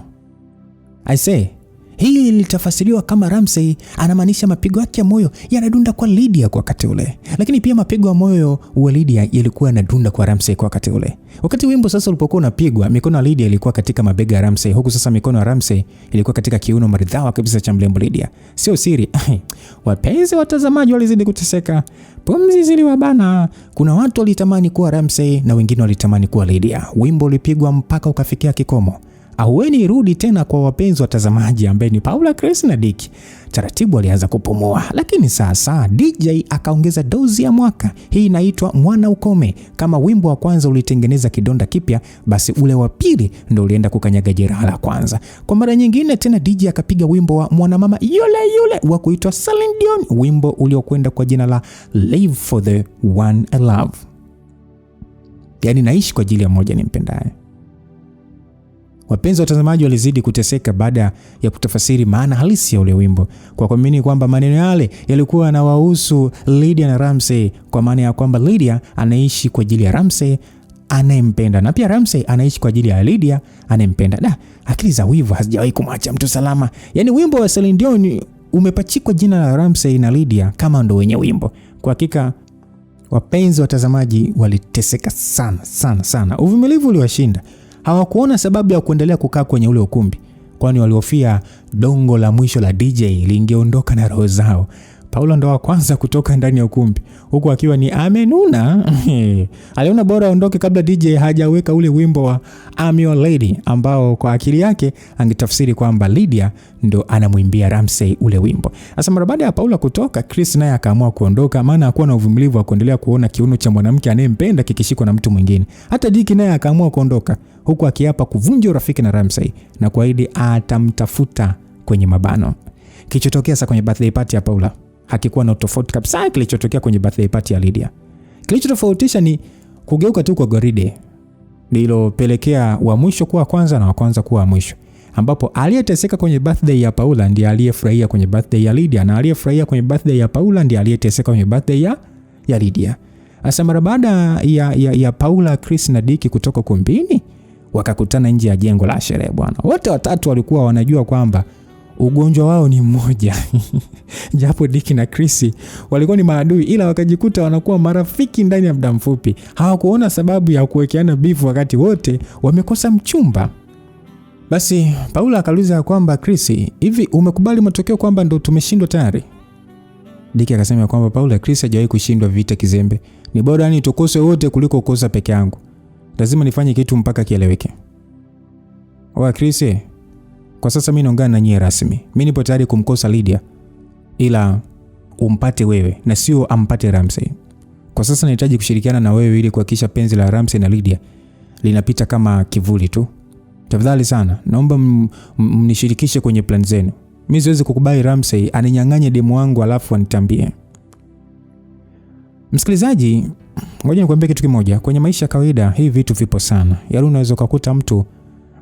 Speaker 1: Hii ilitafasiriwa kama Ramsey anamaanisha mapigo yake ya moyo yanadunda kwa Lydia kwa wakati ule. Lakini pia mapigo ya moyo wa Lydia yalikuwa yanadunda kwa Ramsey kwa wakati ule. Wakati wimbo sasa ulipokuwa unapigwa, mikono ya Lydia ilikuwa katika mabega ya Ramsey, huku sasa mikono ya Ramsey ilikuwa katika kiuno maridhawa kabisa cha mlembo Lydia. Sio siri, wapenzi watazamaji walizidi kuteseka. Pumzi ziliwabana. Kuna watu walitamani kuwa Ramsey na wengine walitamani kuwa Lydia. Wimbo ulipigwa mpaka ukafikia kikomo. Aweni irudi tena kwa wapenzi watazamaji ambaye ni Paula, Chris na Dick. Taratibu alianza kupumua, lakini sasa DJ akaongeza dozi ya mwaka. Hii inaitwa Mwana Ukome. Kama wimbo wa kwanza ulitengeneza kidonda kipya, basi ule wa pili ndio ulienda kukanyaga jeraha la kwanza. Kwa mara nyingine tena DJ akapiga wimbo wa mwanamama yule wa kuitwa Celine Dion, wimbo uliokwenda kwa jina la Live for the One I Love. Naishi kwa ajili ya mmoja nimpendaye. Wapenzi watazamaji walizidi kuteseka baada ya kutafasiri maana halisi ya ule wimbo, kwa kuamini kwamba maneno yale yalikuwa yanawahusu Lydia na Ramsey, kwa maana ya kwamba Lydia anaishi kwa ajili ya Ramsey anayempenda na pia Ramsey anaishi kwa ajili ya Lydia anayempenda. Akili za wivu hazijawahi kumwacha mtu salama. Wimbo wa Celine Dion umepachikwa jina la Ramsey na Lydia kama ndo wenye wimbo. Kwa hakika wapenzi watazamaji waliteseka sana. Uvumilivu uliwashinda. Hawakuona sababu ya kuendelea kukaa kwenye ule ukumbi. kwani walihofia dongo la mwisho la DJ lingeondoka na roho zao. Paula ndo wa kwanza kutoka ndani ya ukumbi huku akiwa ni amenuna. Aliona bora aondoke kabla DJ hajaweka ule wimbo wa I'm Your Lady ambao kwa akili yake angetafsiri kwamba Lydia ndo anamwimbia Ramsey ule wimbo. Sasa mara baada ya Paula kutoka, Chris naye akaamua kuondoka, maana hakuwa na uvumilivu wa kuendelea kuona kiuno cha mwanamke anayempenda kikishikwa na mtu mwingine. Hata Dick naye akaamua kuondoka huku akiapa kuvunja urafiki na Ramsey na kuahidi atamtafuta kwenye mabano. Kilichotokea sasa kwenye birthday party ya Paula hakikuwa na tofauti kabisa kilichotokea kwenye birthday party ya Lydia. Kilichotofautisha ni kugeuka tu kwa goride. Ndilo pelekea wa mwisho kuwa kwanza na wa kwanza kuwa mwisho. Ambapo aliyeteseka kwenye birthday ya Paula ndiye aliyefurahia kwenye birthday ya Lydia, na aliyefurahia kwenye birthday ya Paula ndiye aliyeteseka kwenye birthday ya Lydia. Asa mara baada ya Paula, Chris na Dick kutoka kumbini, wakakutana nje ya jengo la sherehe bwana. Wote watatu walikuwa wanajua kwamba ugonjwa wao ni mmoja. Japo Dick na Chris walikuwa ni maadui, ila wakajikuta wanakuwa marafiki ndani ya muda mfupi. Hawakuona sababu ya kuwekeana beef wakati wote wamekosa mchumba. Basi Paula akauliza kwamba Chris, hivi umekubali matokeo kwamba ndo tumeshindwa tayari? Dick akasema kwamba Paula, Chris hajawahi kushindwa vita kizembe. Ni bora ni tukose wote kuliko kukosa peke yangu. Lazima nifanye kitu mpaka kieleweke. Oa Chris, kwa sasa mimi naongea na nyie rasmi. Mimi nipo tayari kumkosa Lydia, ila umpate wewe na sio ampate Ramsey. Kwa sasa nahitaji kushirikiana na wewe ili kuhakikisha penzi la Ramsey na Lydia linapita kama kivuli tu. Tafadhali sana, naomba mnishirikishe kwenye plan zenu. Mimi siwezi kukubali Ramsey aninyang'anye demu wangu alafu anitambie. Msikilizaji, ngoja nikwambie kitu kimoja. Kwenye maisha kawaida hivi vitu vipo sana. Yaani unaweza kukuta mtu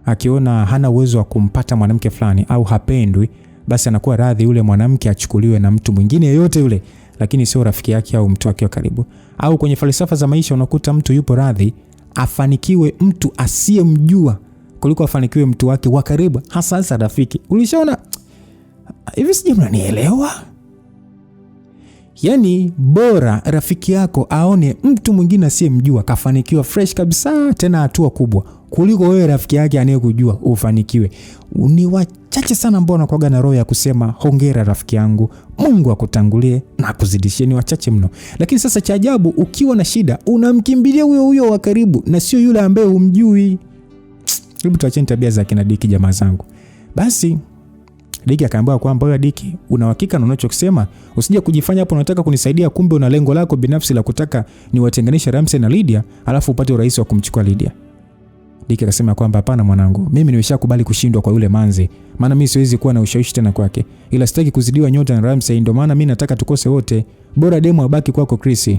Speaker 1: akiona hana uwezo wa kumpata mwanamke fulani au hapendwi, basi anakuwa radhi yule mwanamke achukuliwe na mtu mwingine yeyote yule, lakini sio rafiki yake au mtu wake wa karibu. Au kwenye falsafa za maisha unakuta mtu yupo radhi afanikiwe mtu asiyemjua kuliko afanikiwe mtu wake wa karibu, hasa rafiki. Ulishaona hivi? Sije mnanielewa? Yaani bora rafiki yako aone mtu mwingine asiyemjua kafanikiwa fresh kabisa, tena hatua kubwa, kuliko wewe rafiki yake anayekujua ufanikiwe. Ni wachache sana ambao wanakuwa na roho ya kusema hongera rafiki yangu, Mungu akutangulie na kuzidishie. Ni wachache mno. Lakini sasa cha ajabu, ukiwa na shida unamkimbilia huyo wa karibu na sio yule ambaye humjui. Hebu tuacheni tabia za kina Dick jamaa zangu. Basi Dick akaambia kwamba wewe Dick, una hakika na unachokisema? Usije kujifanya hapo unataka kunisaidia, kumbe una lengo lako binafsi la kutaka niwatenganishe Ramsey na Lydia alafu upate urahisi wa kumchukua Lydia. Dick akasema kwamba hapana mwanangu, mimi nimeshakubali kushindwa kwa yule manzi, maana mimi siwezi kuwa na ushawishi tena kwake, ila sitaki kuzidiwa nyota na Ramsey, ndio maana mimi nataka tukose wote, bora demo abaki kwako Chris.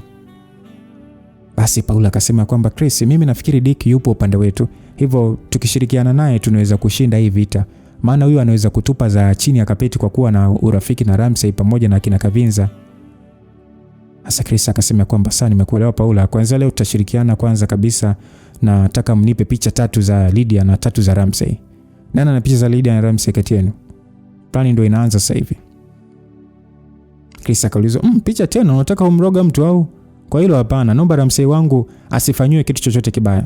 Speaker 1: Basi Paula akasema kwamba Chris, mimi nafikiri Dick yupo upande wetu, hivyo tukishirikiana naye tunaweza kushinda hii vita, maana huyu anaweza kutupa za chini ya kapeti kwa kuwa na urafiki na Ramsey pamoja na kina Kavinza. Sasa Chris akasema kwamba sasa nimekuelewa Paula, kwanza leo tutashirikiana. Kwanza kabisa nataka mnipe picha 3 za Lydia na 3 za Ramsey. Nani ana picha za Lydia na Ramsey kati yenu? Plani ndio inaanza sasa hivi. Chris akauliza, picha tena unataka umroga mtu au? Kwa hilo hapana, naomba Ramsey wangu asifanywe kitu chochote kibaya.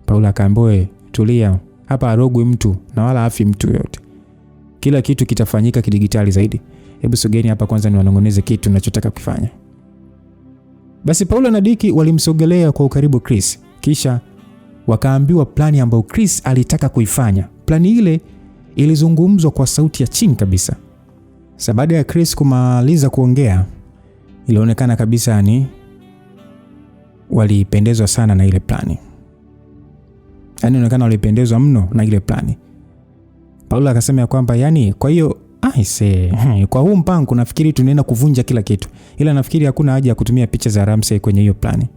Speaker 1: Paula akaambiwa, tulia, hapa arogwe mtu na wala afi mtu yote. Kila kitu kitafanyika kidigitali zaidi. Hebu sogeni hapa kwanza niwanongoneze kitu ninachotaka kufanya. Basi Paula na Dick walimsogelea kwa ukaribu Chris, kisha wakaambiwa plani ambayo Chris alitaka kuifanya. Plani ile ilizungumzwa kwa sauti ya chini kabisa. Sasa baada ya Chris kumaliza kuongea, ilionekana kabisa ni walipendezwa sana na ile plani. Yaani inaonekana walipendezwa mno na ile plani. Paula akasema kwamba yani kwa hiyo kwa huu mpango nafikiri tunaenda kuvunja kila kitu, ila nafikiri hakuna haja ya kutumia picha za Ramsey kwenye hiyo plani.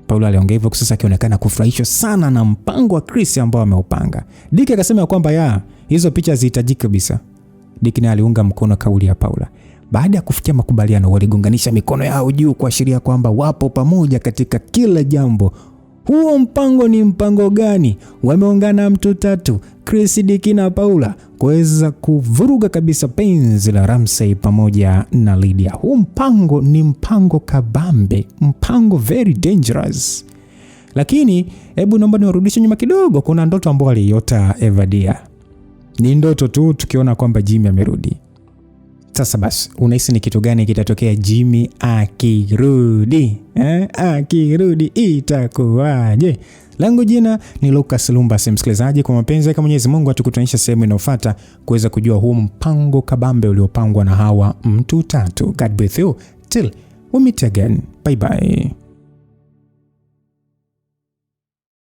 Speaker 1: Paula aliongea hivyo sasa akionekana kufurahishwa sana na mpango wa Chris ambao ameupanga. Dick akasema kwamba hizo picha zihitajiki kabisa. Dick naye aliunga mkono kauli ya Paula. Baada ya kufikia makubaliano, waligonganisha mikono yao juu kuashiria kwamba wapo pamoja katika kila jambo. Huo mpango ni mpango gani? Wameungana mtu 3, Chris, Dick na Paula, kuweza kuvuruga kabisa penzi la Ramsey pamoja na Lydia. Huu mpango ni mpango kabambe, mpango very dangerous. Lakini hebu naomba niwarudishe nyuma kidogo. Kuna ndoto ambayo aliota Evadia. Ni ndoto tu tukiona kwamba Jimmy amerudi. Sasa basi, unahisi ni kitu gani kitatokea Jimmy akirudi? Akirudi itakuwaje? Langu jina ni Lucas Lumbasi. Msikilizaji, kwa mapenzi ya Mwenyezi Mungu atukutanisha sehemu inayofuata kuweza kujua huu mpango kabambe uliopangwa na hawa mtu tatu. God bless you till we meet again. Bye bye.